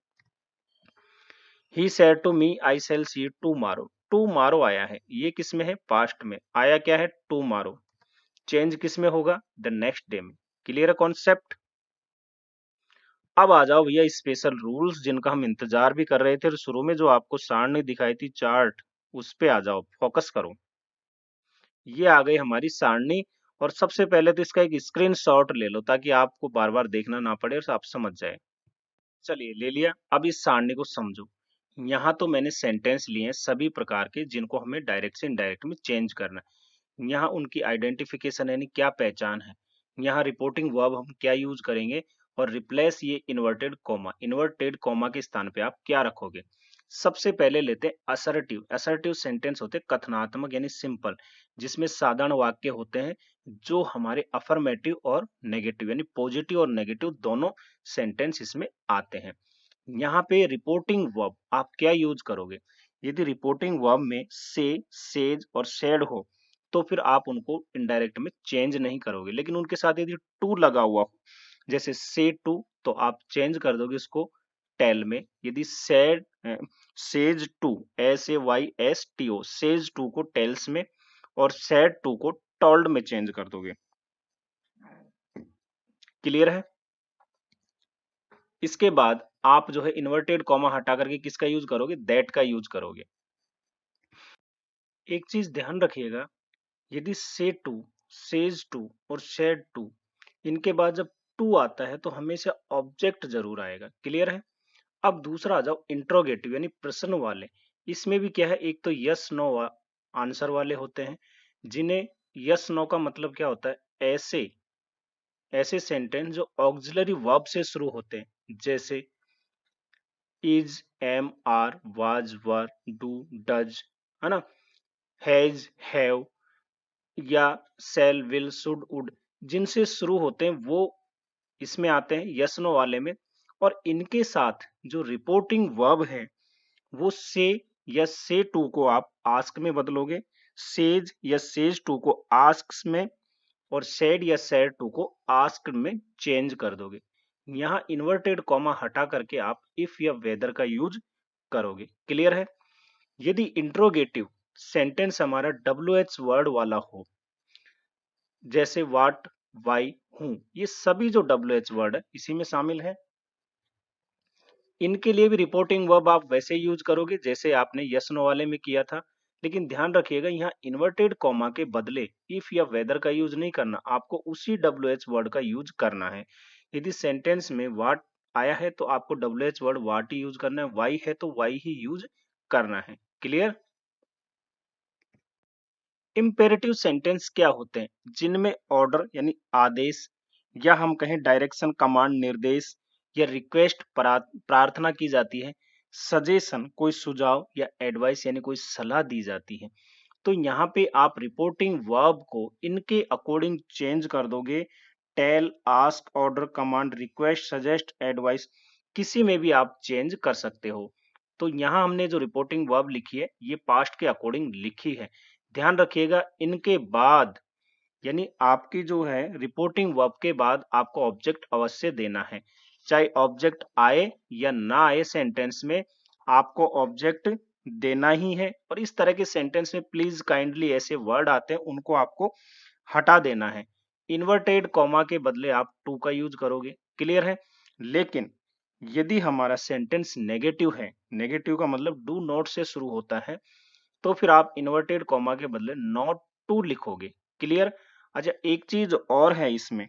He said to me I shall see tomorrow, tomorrow आया है, ये किस में है, पास्ट में, आया क्या है, टुमारो, चेंज किस में होगा, द नेक्स्ट डे में। क्लियर है कॉन्सेप्ट। अब आ जाओ भैया स्पेशल रूल्स जिनका हम इंतजार भी कर रहे थे, और शुरू में जो आपको सारणी दिखाई थी चार्ट, उस पे आ जाओ, फोकस करो। ये आ गई हमारी सारणी, और सबसे पहले तो इसका एक स्क्रीनशॉट ले लो ताकि आपको बार बार देखना ना पड़े और आप समझ जाए। चलिए ले लिया, अब इस सारणी को समझो। यहाँ तो मैंने सेंटेंस लिए हैं सभी प्रकार के जिनको हमें डायरेक्ट से इनडायरेक्ट में चेंज करना है। यहाँ उनकी आइडेंटिफिकेशन यानी क्या पहचान है, यहाँ रिपोर्टिंग वर्ब हम क्या यूज करेंगे, और रिप्लेस ये इन्वर्टेड कॉमा के स्थान पे आप क्या रखोगे। सबसे पहले लेते हैं असर्टिव। असर्टिव सेंटेंस होते हैं कथनात्मक यानी सिंपल, जिसमें साधारण वाक्य होते हैं जो हमारे अफर्मेटिव और नेगेटिव यानी पॉजिटिव और नेगेटिव दोनों सेंटेंस इसमें आते हैं। यहाँ पे रिपोर्टिंग वर्ब आप क्या यूज करोगे, यदि रिपोर्टिंग वर्ब में से, सेज और सेड हो तो फिर आप उनको इनडायरेक्ट में चेंज नहीं करोगे, लेकिन उनके साथ यदि टू लगा हुआ हो, जैसे से टू, तो आप चेंज कर दोगे इसको टेल में। यदि said, says to, SAYSTO, says to को टेल्स में, और सेड टू को टोल्ड में चेंज कर दोगे। क्लियर है। इसके बाद आप जो है इन्वर्टेड कॉमा हटा करके किसका यूज करोगे, दैट का यूज करोगे। एक चीज ध्यान रखिएगा, यदि से टू, सेज टू और शेड टू, इनके बाद जब टू आता है तो हमेशा ऑब्जेक्ट जरूर आएगा। क्लियर है। अब दूसरा आ जाओ इंट्रोगेटिव यानी प्रश्न वाले। इसमें भी क्या है, एक तो यस नो आंसर वाले होते हैं, जिन्हें यस नो का मतलब क्या होता है, ऐसे ऐसे सेंटेंस जो ऑक्सिलरी वर्ब से शुरू होते हैं, जैसे is, am, are, was, were, do, does, है ना, हैज, हैव या सेल, विल, शुड, वुड, जिनसे शुरू होते हैं वो इसमें आते हैं यस नो वाले में। और इनके साथ जो रिपोर्टिंग वर्ब है वो से या से टू को आप आस्क में बदलोगे, सेज या सेज टू को आस्क में, और सेड या सेड टू को आस्क्ड में चेंज कर दोगे। यहाँ इन्वर्टेड कॉमा हटा करके आप इफ या वेदर का यूज करोगे। क्लियर है? यदि इंट्रोगेटिव सेंटेंस हमारा WH वर्ड वाला हो, जैसे वाट, वाई, हूं, ये सभी जो WH वर्ड है इसी में शामिल है। इनके लिए भी रिपोर्टिंग वर्ब आप वैसे यूज करोगे जैसे आपने यस नो वाले में किया था, लेकिन ध्यान रखिएगा यहाँ इन्वर्टेड कॉमा के बदले इफ या वेदर का यूज नहीं करना, आपको उसी WH वर्ड का यूज करना है। यदि सेंटेंस में वाट आया है तो आपको WH वर्ड वाट ही यूज करना है, वाई है तो वाई ही यूज करना है। क्लियर? इम्पेरेटिव सेंटेंस क्या होते हैं? जिनमें ऑर्डर यानी आदेश, या हम कहें डायरेक्शन कमांड निर्देश, या रिक्वेस्ट प्रार्थना की जाती है, सजेशन कोई सुझाव या एडवाइस यानी कोई सलाह दी जाती है। तो यहाँ पे आप रिपोर्टिंग वर्ब को इनके अकॉर्डिंग चेंज कर दोगे। Tell, ask, order, command, request, suggest, advice, किसी में भी आप चेंज कर सकते हो। तो यहाँ हमने जो रिपोर्टिंग वर्ब लिखी है ये पास्ट के अकॉर्डिंग लिखी है। ध्यान रखिएगा इनके बाद यानी आपकी जो है रिपोर्टिंग वर्ब के बाद आपको ऑब्जेक्ट अवश्य देना है। चाहे ऑब्जेक्ट आए या ना आए सेंटेंस में, आपको ऑब्जेक्ट देना ही है। और इस तरह के सेंटेंस में प्लीज काइंडली ऐसे वर्ड आते हैं उनको आपको हटा देना है। इन्वर्टेड कॉमा के बदले आप टू का यूज करोगे। क्लियर है? लेकिन यदि हमारा सेंटेंस नेगेटिव है, नेगेटिव का मतलब डू नॉट से शुरू होता है, तो फिर आप इन्वर्टेड कॉमा के बदले नॉट टू लिखोगे। क्लियर? अच्छा, एक चीज और है इसमें,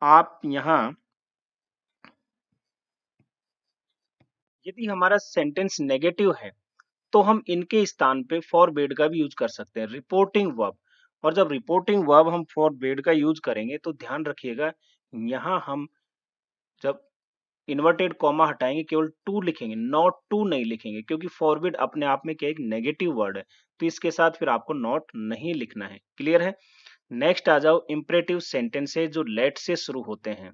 आप यहाँ यदि हमारा सेंटेंस नेगेटिव है तो हम इनके स्थान पे फॉरबिड का भी यूज कर सकते हैं, रिपोर्टिंग वर्ब। और जब रिपोर्टिंग वर्ब हम फॉरबिड का यूज करेंगे तो ध्यान रखिएगा यहाँ हम जब इन्वर्टेड कॉमा हटाएंगे केवल टू लिखेंगे, नॉट टू नहीं लिखेंगे, क्योंकि फॉरबिड अपने आप में क्या एक नेगेटिव वर्ड है, तो इसके साथ फिर आपको नॉट नहीं लिखना है। क्लियर है? नेक्स्ट आ जाओ इंपरेटिव सेंटेंसेस जो लेट से शुरू होते हैं।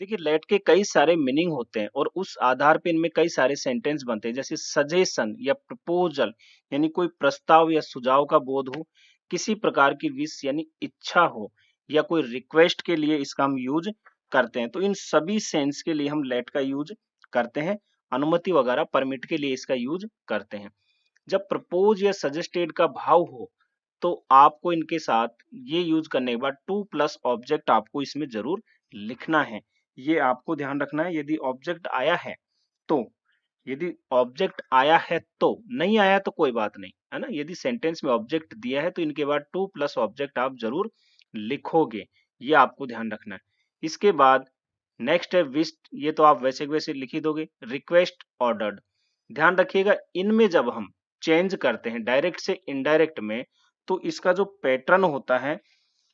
देखिए लेट के कई सारे मीनिंग होते हैं और उस आधार पे इनमें कई सारे सेंटेंस बनते हैं, जैसे सजेशन या प्रपोजल यानी कोई प्रस्ताव या सुझाव का बोध हो, किसी प्रकार की विश यानी इच्छा हो, या कोई रिक्वेस्ट के लिए इसका हम यूज करते हैं। तो इन सभी सेंस के लिए हम लेट का यूज करते हैं, अनुमति वगैरह परमिट के लिए इसका यूज करते हैं। जब प्रपोज या सजेस्टेड का भाव हो तो आपको इनके साथ ये यूज करने के बाद टू प्लस ऑब्जेक्ट आपको इसमें जरूर लिखना है। ये आपको ध्यान रखना है। यदि ऑब्जेक्ट आया है तो, यदि ऑब्जेक्ट आया है तो, नहीं आया तो कोई बात नहीं, है ना। यदि सेंटेंस में ऑब्जेक्ट दिया है तो इनके बाद टू प्लस ऑब्जेक्ट आप जरूर लिखोगे, ये आपको ध्यान रखना है। इसके बाद नेक्स्ट है विश, ये तो आप वैसे के वैसे लिख ही दोगे। रिक्वेस्ट, ऑर्डर्ड, ध्यान रखिएगा इनमें जब हम चेंज करते हैं डायरेक्ट से इनडायरेक्ट में, तो इसका जो पैटर्न होता है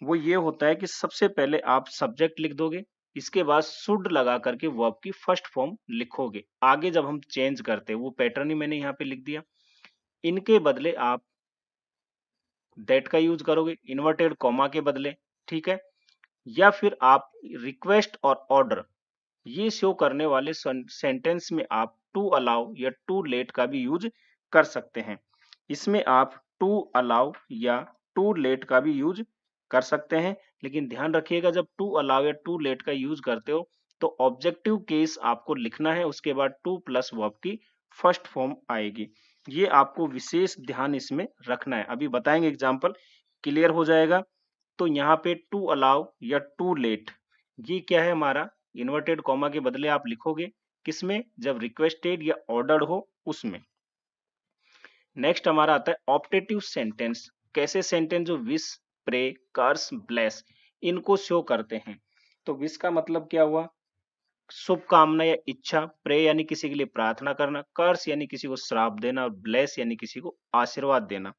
वो ये होता है कि सबसे पहले आप सब्जेक्ट लिख दोगे, इसके बाद शुड लगा करके वर्ब की फर्स्ट फॉर्म लिखोगे। आगे जब हम चेंज करते हैं वो पैटर्न ही मैंने यहाँ पे लिख दिया। इनके बदले आप दैट का यूज करोगे इन्वर्टेड कॉमा के बदले, ठीक है। या फिर आप रिक्वेस्ट और ऑर्डर ये शो करने वाले सेंटेंस में आप टू अलाउ या टू लेट का भी यूज कर सकते हैं। इसमें आप टू अलाउ या टू लेट का भी यूज कर सकते हैं, लेकिन ध्यान रखिएगा जब टू अलाउ या टू लेट का यूज करते हो तो ऑब्जेक्टिव केस आपको लिखना है, उसके बाद टू प्लस वर्ब की फर्स्ट फॉर्म आएगी। ये आपको विशेष ध्यान इसमें रखना है, अभी बताएंगे एग्जाम्पल, क्लियर हो जाएगा। तो यहाँ पे टू अलाउ या टू लेट ये क्या है हमारा, इन्वर्टेड कॉमा के बदले आप लिखोगे किसमें, जब रिक्वेस्टेड या ऑर्डर्ड हो उसमें। नेक्स्ट हमारा आता है ऑप्टेटिव सेंटेंस। कैसे सेंटेंस जो विश, प्रे, कर्स, ब्लेस इनको शो करते हैं। तो विश का मतलब क्या हुआ, शुभकामना या इच्छा, प्रे यानी किसी के लिए प्रार्थना करना, कर्स यानी किसी को श्राप देना और ब्लेस यानी किसी को आशीर्वाद देना।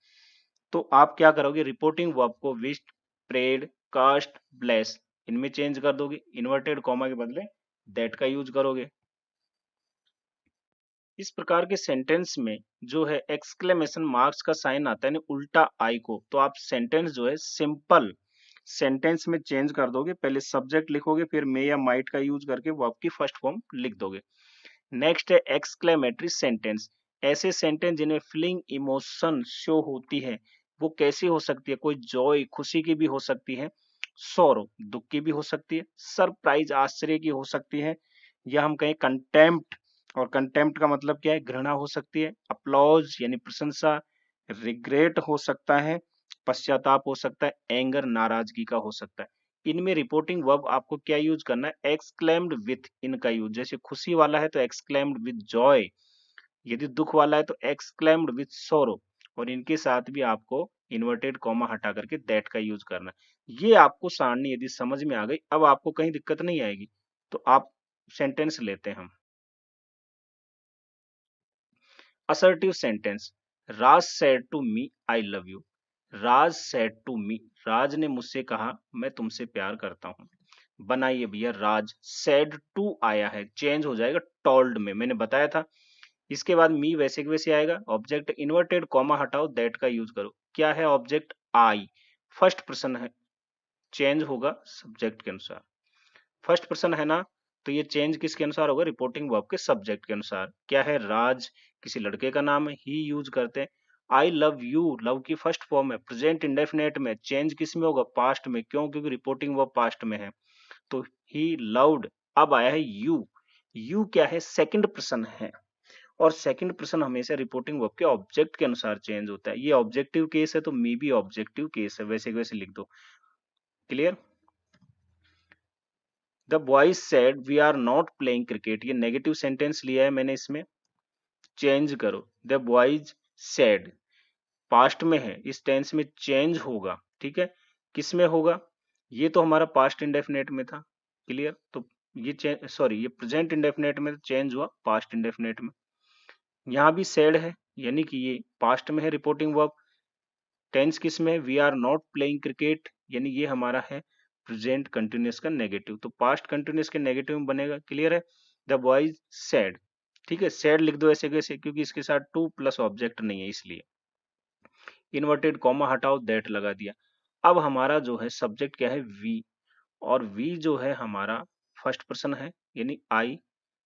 तो आप क्या करोगे, रिपोर्टिंग वर्ब को विश्ड, प्रेड, कास्ट, ब्लेस इनमें चेंज कर दोगे, इन्वर्टेड कॉमा के बदले दैट का यूज करोगे। इस प्रकार के सेंटेंस में जो है एक्सक्लेमेशन मार्क्स का साइन आता है ना उल्टा आई को, तो आप सेंटेंस जो है सिंपल सेंटेंस में चेंज कर दोगे। पहले सब्जेक्ट लिखोगे, फिर मे या माइट का यूज करके वर्ब की फर्स्ट फॉर्म लिख दोगे। नेक्स्ट है एक्सक्लेमेटरी सेंटेंस। ऐसे सेंटेंस जिनमें फीलिंग इमोशन शो होती है, वो कैसी हो सकती है, कोई जॉय खुशी की भी हो सकती है, सौरो दुख की भी हो सकती है, सरप्राइज आश्चर्य की हो सकती है, या हम कहें कंटेम्प्ट, और कंटेम्प्ट का मतलब क्या है, घृणा हो सकती है, अप्लॉज यानी प्रशंसा, रिग्रेट हो सकता है, पश्चाताप हो सकता है, एंगर नाराजगी का हो सकता है। इनमें रिपोर्टिंग वर्ब आपको क्या यूज करना है, एक्सक्लेम्ड विथ इनका यूज। जैसे खुशी वाला है तो एक्सक्लेम्ड विथ जॉय, यदि दुख वाला है तो एक्सक्लेम्ड विथ सोरो, और इनके साथ भी आपको इन्वर्टेड कॉमा हटा करके दैट का यूज करना है। ये आपको सारणी यदि समझ में आ गई, अब आपको कहीं दिक्कत नहीं आएगी। तो आप सेंटेंस लेते हैं हम। Assertive sentence, Raj said to me I love you. Raj said to me, Raj ने मुझसे कहा मैं तुमसे प्यार करता हूं। बनाइए भैया, राज सेड टू आया है, चेंज हो जाएगा टोल्ड में, मैंने बताया था। इसके बाद मी वैसे के वैसे आएगा, ऑब्जेक्ट इन्वर्टेड कॉमा हटाओ, दैट का यूज करो। क्या है ऑब्जेक्ट, आई, फर्स्ट पर्सन है, चेंज होगा सब्जेक्ट के अनुसार। फर्स्ट पर्सन है ना, तो ये चेंज किसके अनुसार होगा, रिपोर्टिंग वर्ब के सब्जेक्ट के अनुसार। क्या है, राज किसी लड़के का नाम है, ही यूज करते हैं। आई लव यू, लव की फर्स्ट फॉर्म है, प्रेजेंट इंडेफिनेट में, चेंज किस में होगा, पास्ट में, क्यों, क्योंकि रिपोर्टिंग वर्ब पास्ट में है। तो ही लव्ड, अब आया है यू। यू क्या है, सेकंड पर्सन है, और सेकंड पर्सन हमेशा रिपोर्टिंग वर्ब के ऑब्जेक्ट के अनुसार चेंज होता है। ये ऑब्जेक्टिव केस है तो मी भी ऑब्जेक्टिव केस है, वैसे वैसे लिख दो। Clear. The boys said we are not playing cricket, ये नेगेटिव सेंटेंस लिया है मैंने, इसमें चेंज करो। द बॉयज सेड पास्ट में है, इस टेंस में चेंज होगा, ठीक है, किस में होगा, ये तो हमारा पास्ट इंडेफिनेट में था। क्लियर। तो ये सॉरी, ये प्रेजेंट इंडेफिनेट में चेंज हुआ पास्ट इंडेफिनेट में। यहाँ भी सेड है, यानी कि ये पास्ट में है रिपोर्टिंग वर्ब। टेंस किस में, we are not playing cricket, यानी ये हमारा है प्रेजेंट कंटिन्यूअस का नेगेटिव, तो पास्ट कंटिन्यूअस के नेगेटिव में बनेगा। क्लियर है। द बॉयज सैड, ठीक है, सैड लिख दो ऐसे कैसे, क्योंकि इसके साथ टू प्लस ऑब्जेक्ट नहीं है इसलिए। इन्वर्टेड कॉमा हटाओ, दैट लगा दिया। अब हमारा जो है सब्जेक्ट क्या है, वी, और वी जो है हमारा फर्स्ट पर्सन है, यानी आई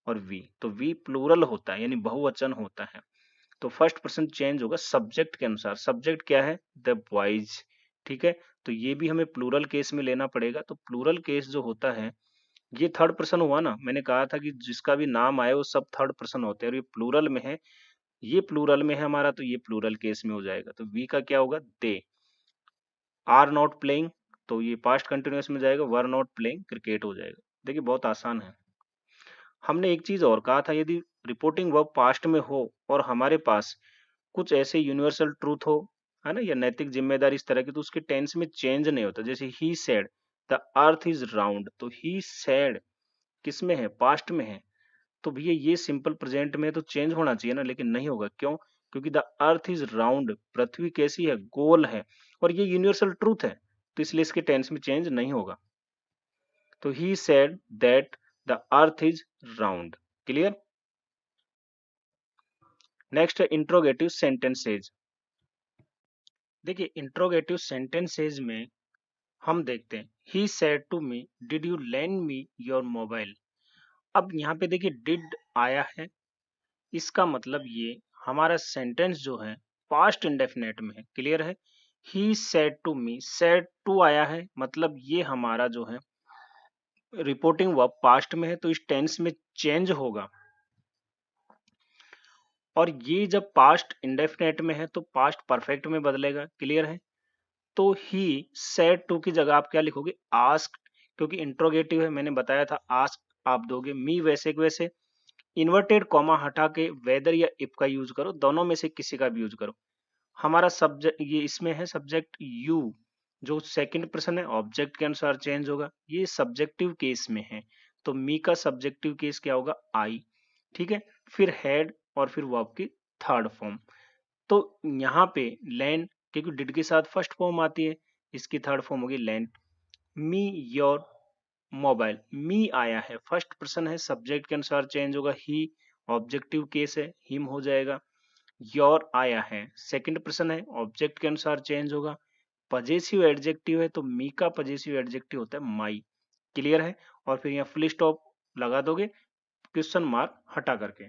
और वी, तो वी प्लूरल होता है यानी बहुवचन होता है, तो फर्स्ट पर्सन चेंज होगा सब्जेक्ट के अनुसार। सब्जेक्ट क्या है, द बॉयज, ठीक है, तो ये भी हमें प्लूरल केस में लेना पड़ेगा। तो प्लूरल केस जो होता है, ये थर्ड पर्सन हुआ ना, मैंने कहा था कि जिसका भी नाम आए वो सब थर्ड पर्सन होते हैं, और ये प्लूरल में है, ये प्लूरल में है हमारा, तो ये प्लूरल केस में हो जाएगा। तो वी का क्या होगा, दे आर नॉट प्लेइंग, तो ये पास्ट कंटिन्यूअस में जाएगा, वर नॉट प्लेइंग क्रिकेट हो जाएगा। देखिए बहुत आसान है। हमने एक चीज और कहा था, यदि रिपोर्टिंग वर्ब पास्ट में हो और हमारे पास कुछ ऐसे यूनिवर्सल ट्रूथ हो, है ना, या नैतिक जिम्मेदारी इस तरह की, तो उसके टेंस में चेंज नहीं होता। जैसे he said the earth is round, तो ही सेड किस में है, पास्ट में है, तो भैया ये सिंपल प्रेजेंट में है तो चेंज होना चाहिए ना, लेकिन नहीं होगा। क्यों, क्योंकि द अर्थ इज राउंड, पृथ्वी कैसी है, गोल है, और ये यूनिवर्सल ट्रूथ है, तो इसलिए इसके टेंस में चेंज नहीं होगा। तो he said that the earth is round. Clear. Next है इंट्रोगेटिव सेंटेंसेज। देखिए इंट्रोगेटिव सेंटेंसेज में हम देखते हैं, he said to me did you lend me your mobile. अब यहाँ पे देखिए डिड आया है, इसका मतलब ये हमारा सेंटेंस जो है पास्ट इंडेफिनेट में है। क्लियर है। He said to me, said to आया है, मतलब ये हमारा जो है रिपोर्टिंग वर्ब पास्ट में है, तो इस टेंस में चेंज होगा। और ये जब पास्ट इंडेफिनेट में है तो पास्ट परफेक्ट में बदलेगा। क्लियर है। तो ही सेड टू की जगह आप क्या लिखोगे, आस्क, क्योंकि इंट्रोगेटिव है, मैंने बताया था आस्क आप दोगे। मी वैसे के वैसे, इन्वर्टेड कॉमा हटा के वेदर या इफ का यूज करो, दोनों में से किसी का भी यूज करो। हमारा सब्जेक्ट ये इसमें है सब्जेक्ट यू, जो सेकंड पर्सन है, ऑब्जेक्ट के अनुसार चेंज होगा, ये सब्जेक्टिव केस में है, तो मी का सब्जेक्टिव केस क्या होगा, आई। ठीक है, फिर हैड और फिर वर्ब की थर्ड फॉर्म। तो यहाँ पे लैंड, क्योंकि डिड के साथ फर्स्ट फॉर्म आती है, इसकी थर्ड फॉर्म होगी लैंड। मी योर मोबाइल, मी आया है, फर्स्ट पर्सन है, सब्जेक्ट के अनुसार चेंज होगा ही, ऑब्जेक्टिव केस है, हिम हो जाएगा। योर आया है, सेकंड पर्सन है, ऑब्जेक्ट के अनुसार चेंज होगा। पजेसिव एडजेक्टिव है तो मी का पजेसिव एडजेक्टिव होता है माई। क्लियर है? और फिर यहाँ फुल स्टॉप लगा दोगे क्वेश्चन मार्क हटा करके।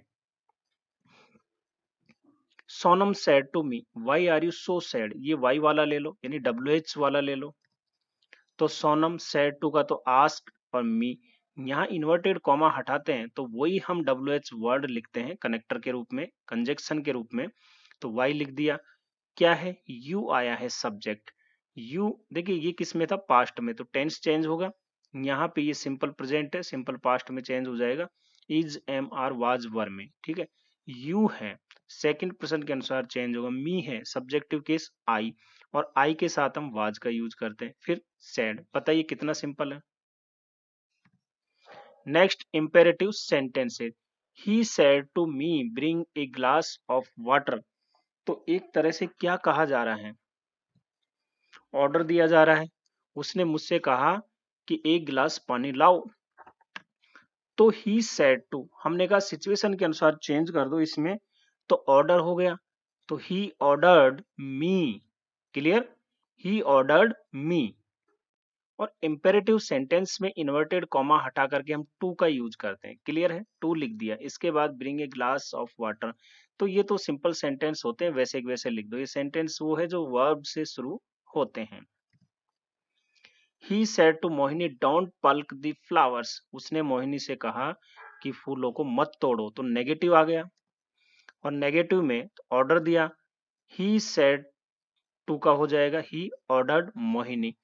Sonam said to me, why are you so sad, ये वाई वाला ले लो, यानी WH वाला ले लो। तो सोनम सैड टू का तो आस्क और मी, यहाँ इन्वर्टेड कॉमा हटाते हैं तो वही हम WH वर्ड लिखते हैं कनेक्टर के रूप में, कंजक्शन के रूप में। तो वाई लिख दिया। क्या है, यू आया है सब्जेक्ट। यू देखिए ये किस में था, पास्ट में, तो टेंस चेंज होगा। यहाँ पे ये सिंपल प्रेजेंट है, सिंपल पास्ट में चेंज हो जाएगा, is am are was were में। ठीक है, यू है, सेकंड पर्सन के अनुसार चेंज होगा। मी है, सब्जेक्टिव केस आई, और आई के साथ हम वाज का यूज करते हैं। फिर सैड, बताइए कितना सिंपल है। Next imperative sentences, he said to me bring a glass of water. तो एक तरह से क्या कहा जा रहा है, ऑर्डर दिया जा रहा है। उसने मुझसे कहा कि एक गिलास पानी लाओ। तो ही सेड टू, हमने कहा सिचुएशन के अनुसार चेंज कर दो इसमें, तो ऑर्डर हो गया। तो he ordered me. Clear, he ordered मी। और इंपेरेटिव सेंटेंस में इन्वर्टेड कॉमा हटा करके हम टू का यूज करते हैं। क्लियर है, टू लिख दिया, इसके बाद bring a glass of water. तो ये तो सिंपल सेंटेंस होते हैं, वैसे के वैसे लिख दो। ये सेंटेंस वो है जो वर्ब से शुरू होते हैं। He said to Mohini don't pluck the flowers, उसने मोहिनी से कहा कि फूलों को मत तोड़ो। तो नेगेटिव आ गया, और नेगेटिव में ऑर्डर दिया, he said to का हो जाएगा ही ऑर्डर्ड मोहिनी।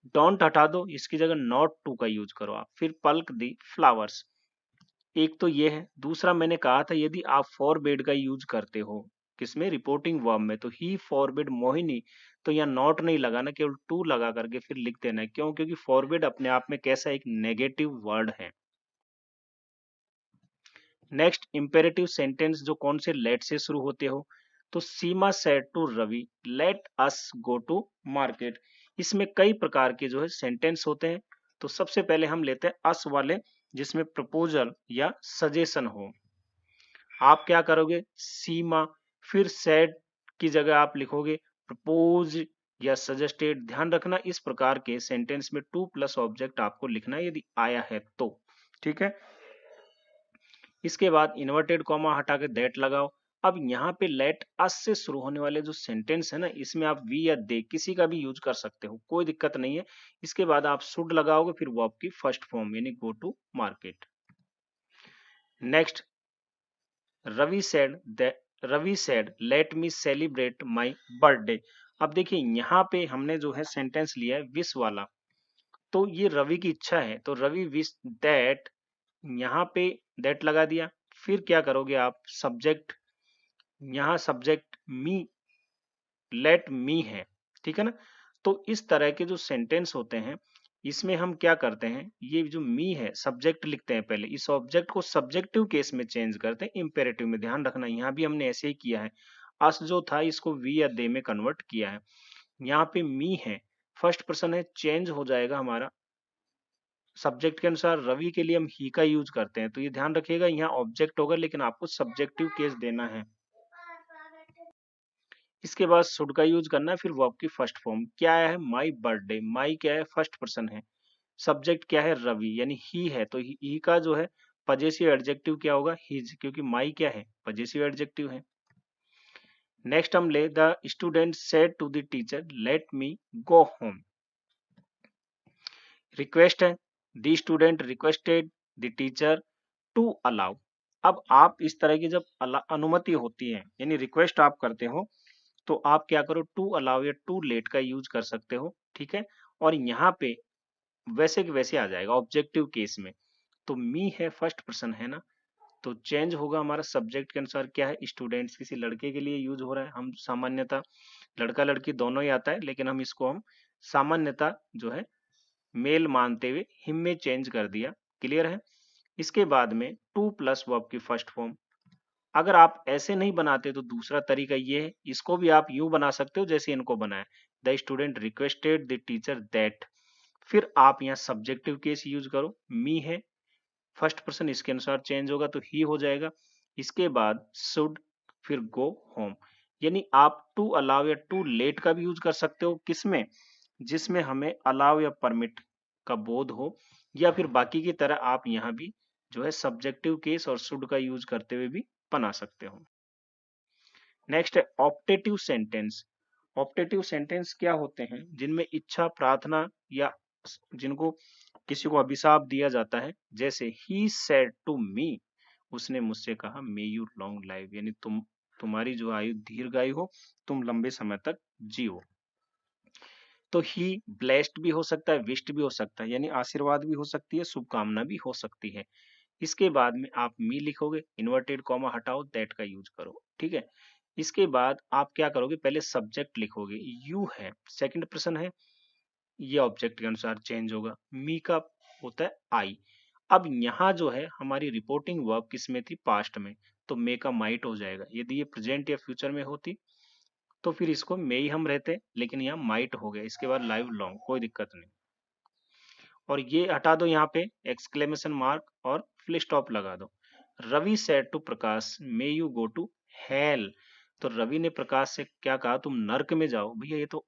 डोंट हटा दो, इसकी जगह नॉट टू का यूज करो आप। फिर पल्क द फ्लावर्स, एक तो ये है। दूसरा मैंने कहा था यदि आप फॉरबिड का यूज करते हो किसमें, रिपोर्टिंग वर्ब में, तो ही फॉरबिड मोहिनी, तो यहाँ नॉट नहीं लगाना, केवल टू लगा करके फिर लिख देना है। क्यों? क्योंकि फॉरबिड अपने आप में कैसा एक नेगेटिव वर्ड है। नेक्स्ट इंपेरेटिव सेंटेंस जो कौन से लेट से शुरू होते हो, तो Seema said to Ravi let us go to market. इसमें कई प्रकार के जो है सेंटेंस होते हैं। तो सबसे पहले हम लेते हैं अस वाले, जिसमें प्रपोजल या सजेशन हो। आप क्या करोगे, सीमा, फिर सेड की जगह आप लिखोगे प्रपोज या सजेस्टेड। ध्यान रखना इस प्रकार के सेंटेंस में टू प्लस ऑब्जेक्ट आपको लिखना है यदि आया है तो। ठीक है, इसके बाद इन्वर्टेड कॉमा हटा के दैट लगाओ। अब यहाँ पे लेट अस से शुरू होने वाले जो सेंटेंस है ना, इसमें आप वी या दे किसी का भी यूज कर सकते हो, कोई दिक्कत नहीं है। इसके बाद आप शुड लगाओगे, फिर वर्ब की फर्स्ट फॉर्म यानी go to market. Next, Ravi said let me celebrate my birthday. अब देखिए यहाँ पे हमने जो है सेंटेंस लिया है विश वाला, तो ये रवि की इच्छा है, तो रवि विश दैट, यहाँ पे दैट लगा दिया। फिर क्या करोगे आप, सब्जेक्ट, यहाँ सब्जेक्ट मी, लेट मी है। ठीक है ना, तो इस तरह के जो सेंटेंस होते हैं इसमें हम क्या करते हैं, ये जो मी है सब्जेक्ट लिखते हैं पहले, इस ऑब्जेक्ट को सब्जेक्टिव केस में चेंज करते हैं इंपेरेटिव में। ध्यान रखना यहाँ भी हमने ऐसे ही किया है, अस जो था इसको वी या दे में कन्वर्ट किया है। यहाँ पे मी है, फर्स्ट पर्सन है, चेंज हो जाएगा हमारा सब्जेक्ट के अनुसार। रवि के लिए हम ही का यूज करते हैं, तो ये ध्यान रखिएगा यहाँ ऑब्जेक्ट होगा लेकिन आपको सब्जेक्टिव केस देना है। इसके बाद शुड का यूज करना है, फिर वर्ब की फर्स्ट फॉर्म। क्या है, माई बर्थडे, माई क्या है, फर्स्ट पर्सन है, सब्जेक्ट क्या है, रवि यानी ही है, तो ही का जो है पजेसिव एडजेक्टिव क्या होगा, हिज, क्योंकि माई क्या है, पजेसिव एडजेक्टिव है। नेक्स्ट हम ले, the student said to the teacher let me go home. Request है, the student requested the teacher to allow. अब आप इस तरह की जब अनुमति होती है यानी रिक्वेस्ट आप करते हो, तो आप क्या करो, टू अलाउ या टू लेट का यूज कर सकते हो। ठीक है, और यहाँ पे वैसे के वैसे आ जाएगा ऑब्जेक्टिव केस में। तो मी है, फर्स्ट पर्सन है ना, तो चेंज होगा हमारा सब्जेक्ट के अनुसार। क्या है, स्टूडेंट्स, किसी लड़के के लिए यूज हो रहा है। हम सामान्यता लड़का लड़की दोनों ही आता है, लेकिन हम सामान्यता जो है मेल मानते हुए हिम में चेंज कर दिया। क्लियर है? इसके बाद में टू प्लस वर्ब की फर्स्ट फॉर्म। अगर आप ऐसे नहीं बनाते तो दूसरा तरीका ये है, इसको भी आप यूं बना सकते हो जैसे इनको बनाया, the student requested the teacher that. फिर आप यहाँ सब्जेक्टिव केस यूज करो, मी है फर्स्ट पर्सन, इसके अनुसार चेंज होगा तो ही हो जाएगा। इसके बाद शुड, फिर गो होम। यानी आप टू अलाउ या टू लेट का भी यूज कर सकते हो, किसमें? जिसमें हमें अलाउ या परमिट का बोध हो, या फिर बाकी की तरह आप यहाँ भी जो है सब्जेक्टिव केस और शुड का यूज करते हुए भी बना सकते हो। नेक्स्ट है ऑप्टेटिव सेंटेंस। ऑप्टेटिव सेंटेंस क्या होते हैं? जिनमें इच्छा, प्रार्थना या जिनको किसी को अभिशाप दिया जाता है, जैसे ही सेड टू मी, उसने मुझसे कहा मे यू लॉन्ग लाइव, यानी तुम्हारी जो आयु दीर्घायु हो, तुम लंबे समय तक जियो। तो ही ब्लेस्ड भी हो सकता है, विश्ड भी हो सकता है, यानी आशीर्वाद भी हो सकती है, शुभकामना भी हो सकती है। इसके बाद में आप मी लिखोगे, इन्वर्टेड कॉमा हटाओ, दैट का यूज करो, ठीक है। इसके बाद आप क्या करोगे, पहले सब्जेक्ट लिखोगे, यू है, सेकंड पर्सन है, ये ऑब्जेक्ट के अनुसार चेंज होगा। मी का होता है आई। अब यहाँ जो है हमारी रिपोर्टिंग वर्ब किस में थी? पास्ट में, तो मे का माइट हो जाएगा। यदि ये प्रेजेंट या फ्यूचर में होती तो फिर इसको मे ही हम रहते, लेकिन यहाँ माइट हो गया। इसके बाद लाइव लॉन्ग, कोई दिक्कत नहीं। और ये हटा दो यहाँ पे एक्सक्लेमेशन मार्क और फुल स्टॉप लगा दो। Ravi said to Prakash may you go to hell. तो रवि ने प्रकाश से क्या कहा? तुम नर्क में जाओ। भैया ये तो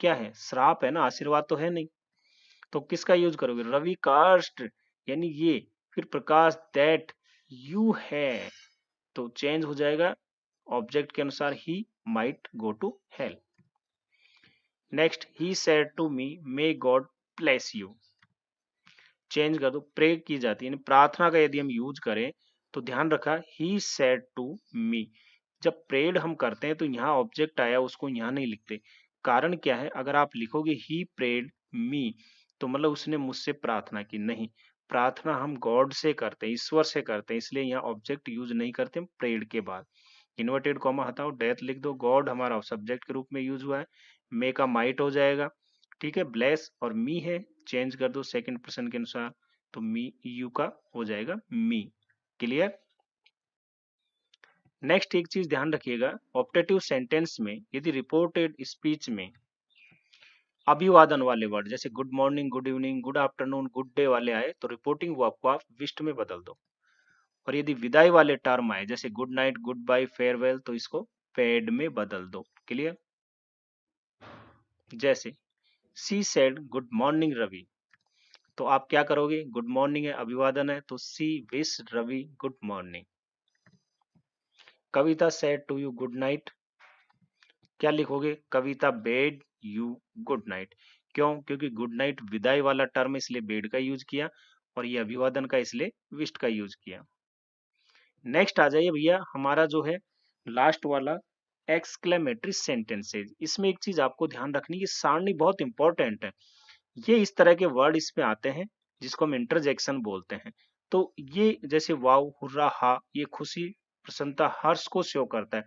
क्या है? श्राप है ना, आशीर्वाद तो है नहीं। तो किसका यूज करोगे? रवि कास्ट, यानी ये, फिर प्रकाश दैट, यू है, तो चेंज हो जाएगा ऑब्जेक्ट के अनुसार, he might go to hell. Next, he said to me may god bless you, change कर दो, प्रे की जाती है, यानी प्रार्थना का यदि हम यूज करें तो ध्यान रखा ही सेड टू मी। जब प्रेड हम करते हैं तो यहाँ ऑब्जेक्ट आया, उसको यहाँ नहीं लिखते। कारण क्या है? अगर आप लिखोगे ही प्रेड मी, तो मतलब उसने मुझसे प्रार्थना की, नहीं। प्रार्थना हम गॉड से करते हैं, ईश्वर से करते हैं, इसलिए यहाँ ऑब्जेक्ट यूज नहीं करते हम प्रेड के बाद। इन्वर्टेड कॉमा हटाओ, डेथ लिख दो, गॉड हमारा सब्जेक्ट के रूप में यूज हुआ है, मे का माइट हो जाएगा, ठीक है। ब्लेस और मी है, चेंज कर दो सेकंड पर्सन के अनुसार, तो मी यू का हो जाएगा मी। क्लियर? नेक्स्ट एक चीज ध्यान रखिएगा, ऑप्टेटिव सेंटेंस में यदि रिपोर्टेड स्पीच में अभिवादन वाले वर्ड जैसे good morning, good evening, good afternoon, good day वाले आए तो रिपोर्टिंग वर्ब को आप विश्ड में बदल दो। और यदि विदाई वाले टर्म आए जैसे good night, good bye, farewell, तो इसको फेड में बदल दो। क्लियर? जैसे she said good morning Ravi, तो आप क्या करोगे? गुड मॉर्निंग है, अभिवादन है, तो she wish Ravi good morning. Kavita said to you good night, क्या लिखोगे? Kavita bade you good night. क्यों? क्योंकि गुड नाइट विदाई वाला टर्म, इसलिए बेड का यूज किया, और ये अभिवादन का इसलिए विश्ड का यूज किया। नेक्स्ट आ जाइए भैया, हमारा जो है लास्ट वाला एक्सक्लेमेटरी सेंटेंसेज। इसमें एक चीज आपको ध्यान रखनी है, सारणी बहुत इंपॉर्टेंट है। ये इस तरह के वर्ड इसमें आते हैं जिसको हम इंटरजेक्शन बोलते हैं। तो ये जैसे वाव, हुर्रा, हा, ये खुशी, प्रसन्नता, हर्ष को शो करता है।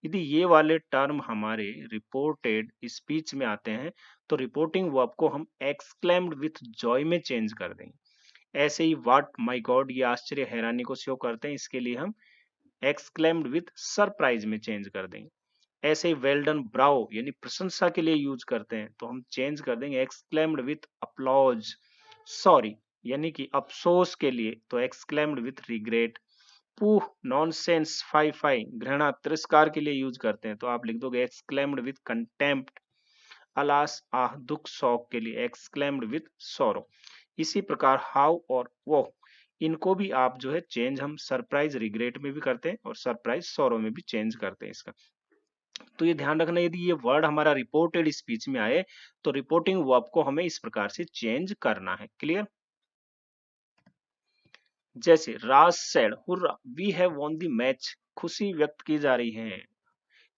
यदि ये वाले टर्म हमारे रिपोर्टेड स्पीच में आते हैं तो रिपोर्टिंग वर्ब को हम एक्सक्लेम्ड विथ जॉय में चेंज कर देंगे। ऐसे ही व्हाट, माय गॉड, ये आश्चर्य, हैरानी को शो करते हैं, इसके लिए हम एक्सक्लेम्ड विथ सरप्राइज में चेंज कर देंगे। ऐसे ही वेल डन, ब्रावो, यानी प्रशंसा के लिए यूज करते हैं तो हम चेंज कर देंगे एक्सक्लेम्ड विथ अप्लॉज। सॉरी यानी कि अफसोस के लिए, तो exclaimed with regret. Pooh, nonsense, fie fie, घृणा, तिरस्कार के लिए यूज करते हैं तो आप लिख दोगे एक्सक्लेम्ड विथ कंटेम्प्ट। अलास, आह, दुख, शौक के लिए एक्सक्लेम्ड विथ सोरो। इसी प्रकार हाउ और वो, इनको भी आप जो है चेंज हम सरप्राइज रिग्रेट में भी करते हैं और सरप्राइज सोरो में भी चेंज करते हैं इसका। तो ये ध्यान रखना, यदि ये वर्ड हमारा रिपोर्टेड स्पीच में आए तो रिपोर्टिंग वर्ब को हमें इस प्रकार से चेंज करना है। क्लियर? जैसे Raj said hurrah we have won the match, खुशी व्यक्त की जा रही है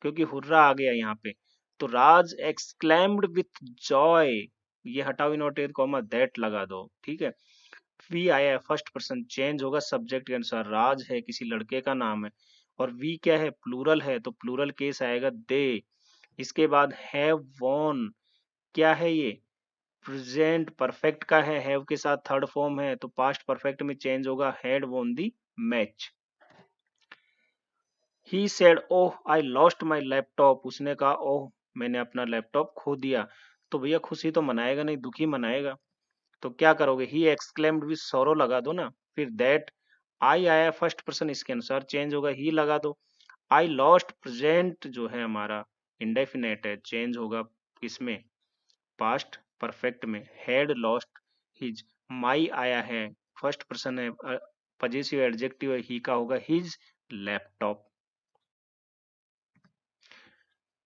क्योंकि हुर्रा आ गया यहाँ पे। तो राज एक्सक्लेम्ड विथ जॉय, ये हटाओ इनवर्टेड कॉमा, दैट लगा दो, ठीक है। वी आया है, फर्स्ट पर्सन, चेंज होगा सब्जेक्ट के अनुसार, राज है किसी लड़के का नाम है, और वी क्या है? प्लूरल है, तो प्लूरल केस आएगा दे। इसके बाद हैव वॉन, क्या है ये? प्रेजेंट परफेक्ट का है, हैव के साथ थर्ड फॉर्म है तो पास्ट परफेक्ट में चेंज होगा, हैड वोन दी match. He said oh I lost my laptop, उसने कहा ओह मैंने अपना लैपटॉप खो दिया। तो भैया खुशी तो मनाएगा नहीं, दुखी मनाएगा। तो क्या करोगे, ही एक्सक्लेम्ड विद सॉरो लगा दो ना। फिर दैट, आई आया फर्स्ट पर्सन, इसके अनुसार चेंज होगा, ही लगा दो। आई लॉस्ट प्रेजेंट जो है हमारा इंडेफिनेट है, चेंज होगा इसमें पास्ट परफेक्ट में, हैड लॉस्ट हिज। माई आया है फर्स्ट पर्सन है, पजेसिव एडजेक्टिव है, ही का होगा हिज लैपटॉप।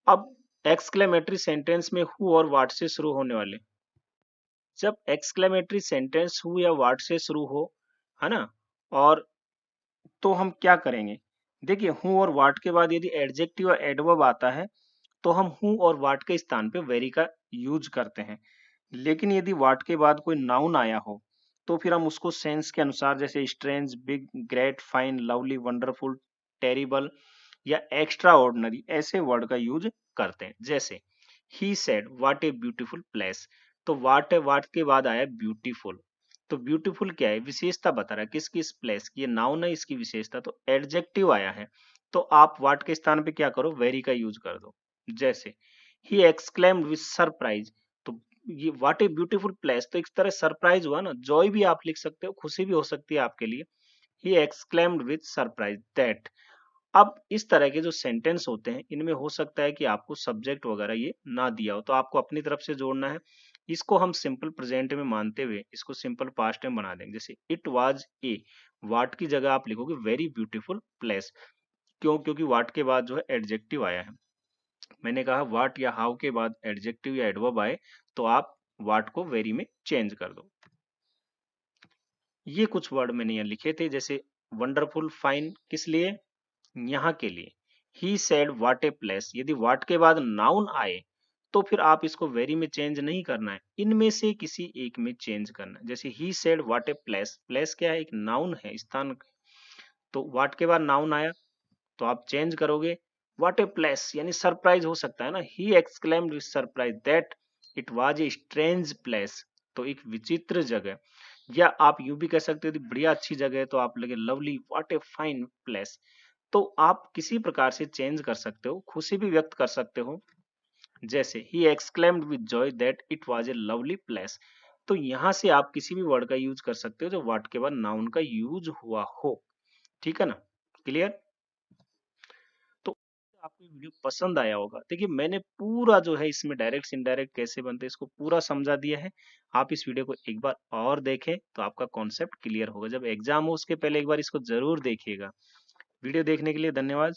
अब एक्सक्लेमेटरी सेंटेंस में हु और व्हाट से शुरू होने वाले। जब एक्सक्लेमेटरी सेंटेंस हु या व्हाट से शुरू हो, है ना, और तो हम क्या करेंगे, देखिए हु और व्हाट के बाद यदि एडजेक्टिव और एडवर्ब आता है तो हम हु और व्हाट के स्थान पे वेरी का यूज करते हैं। लेकिन यदि व्हाट के बाद कोई नाउन आया हो तो फिर हम उसको सेंस के अनुसार, जैसे strange, big, great, fine, lovely, wonderful, terrible या एक्स्ट्रा ऑर्डिनरी, ऐसे वर्ड का यूज करते हैं। जैसे he said what a beautiful place, तो व्हाट के बाद आया ब्यूटीफुल। तो ब्यूटीफुल क्या है, विशेषता बता रहा है किसकी, इस प्लेस की, ये नाउन है इसकी विशेषता, तो एडजेक्टिव आया है। तो आप व्हाट के स्थान पे क्या करो, वेरी का यूज कर दो। जैसे ही एक्सक्लेम्ड विद सरप्राइज, तो ये व्हाट ए ब्यूटीफुल प्लेस तो एक तरह सरप्राइज हुआ ना, जॉय भी आप लिख सकते हो, खुशी भी हो सकती है आपके लिए। He exclaimed with surprise that. अब इस तरह के जो सेंटेंस होते हैं इनमें हो सकता है कि आपको सब्जेक्ट वगैरह ये ना दिया हो, तो आपको अपनी तरफ से जोड़ना है। इसको हम सिंपल प्रेजेंट में मानते हुए इसको सिंपल पास्ट में बना देंगे। जैसे इट वाज ए, वाट की जगह आप लिखोगे वेरी ब्यूटीफुल प्लेस। क्यों, क्योंकि वाट के बाद जो है एडजेक्टिव आया है। मैंने कहा वाट या हाउ के बाद एडजेक्टिव या एडवर्ब आए तो आप वाट को वेरी में चेंज कर दो। ये कुछ वर्ड मैंने यहाँ लिखे थे, जैसे वंडरफुल, फाइन, किस लिए, यहाँ के लिए। He said what a place, यदि व्हाट के बाद नाउन आए तो फिर आप इसको वेरी में चेंज नहीं करना है, इनमें से किसी एक में चेंज करना है। जैसे he said what a place, place क्या है, एक नाउन है, स्थान। तो व्हाट के बाद नाउन आया तो आप चेंज करोगे व्हाट ए प्लेस, यानी सरप्राइज हो सकता है ना, he exclaimed with surprise that it was a strange place, तो एक विचित्र जगह। या आप यूं भी कह सकते हो कि बढ़िया अच्छी जगह है तो आप लगे lovely, what a fine place. तो आप किसी प्रकार से चेंज कर सकते हो, खुशी भी व्यक्त कर सकते हो। जैसे he exclaimed with Joy that it was a lovely place. तो यहां से आप किसी भी वर्ड का यूज कर सकते हो जो व्हाट के बाद नाउन का यूज हुआ हो। ठीक है ना, क्लियर। तो आपको ये वीडियो पसंद आया होगा। देखिए मैंने पूरा जो है इसमें डायरेक्ट इनडायरेक्ट कैसे बनते हैं इसको पूरा समझा दिया है। आप इस वीडियो को एक बार और देखें तो आपका कॉन्सेप्ट क्लियर होगा। जब एग्जाम हो उसके पहले एक बार इसको जरूर देखिएगा। वीडियो देखने के लिए धन्यवाद।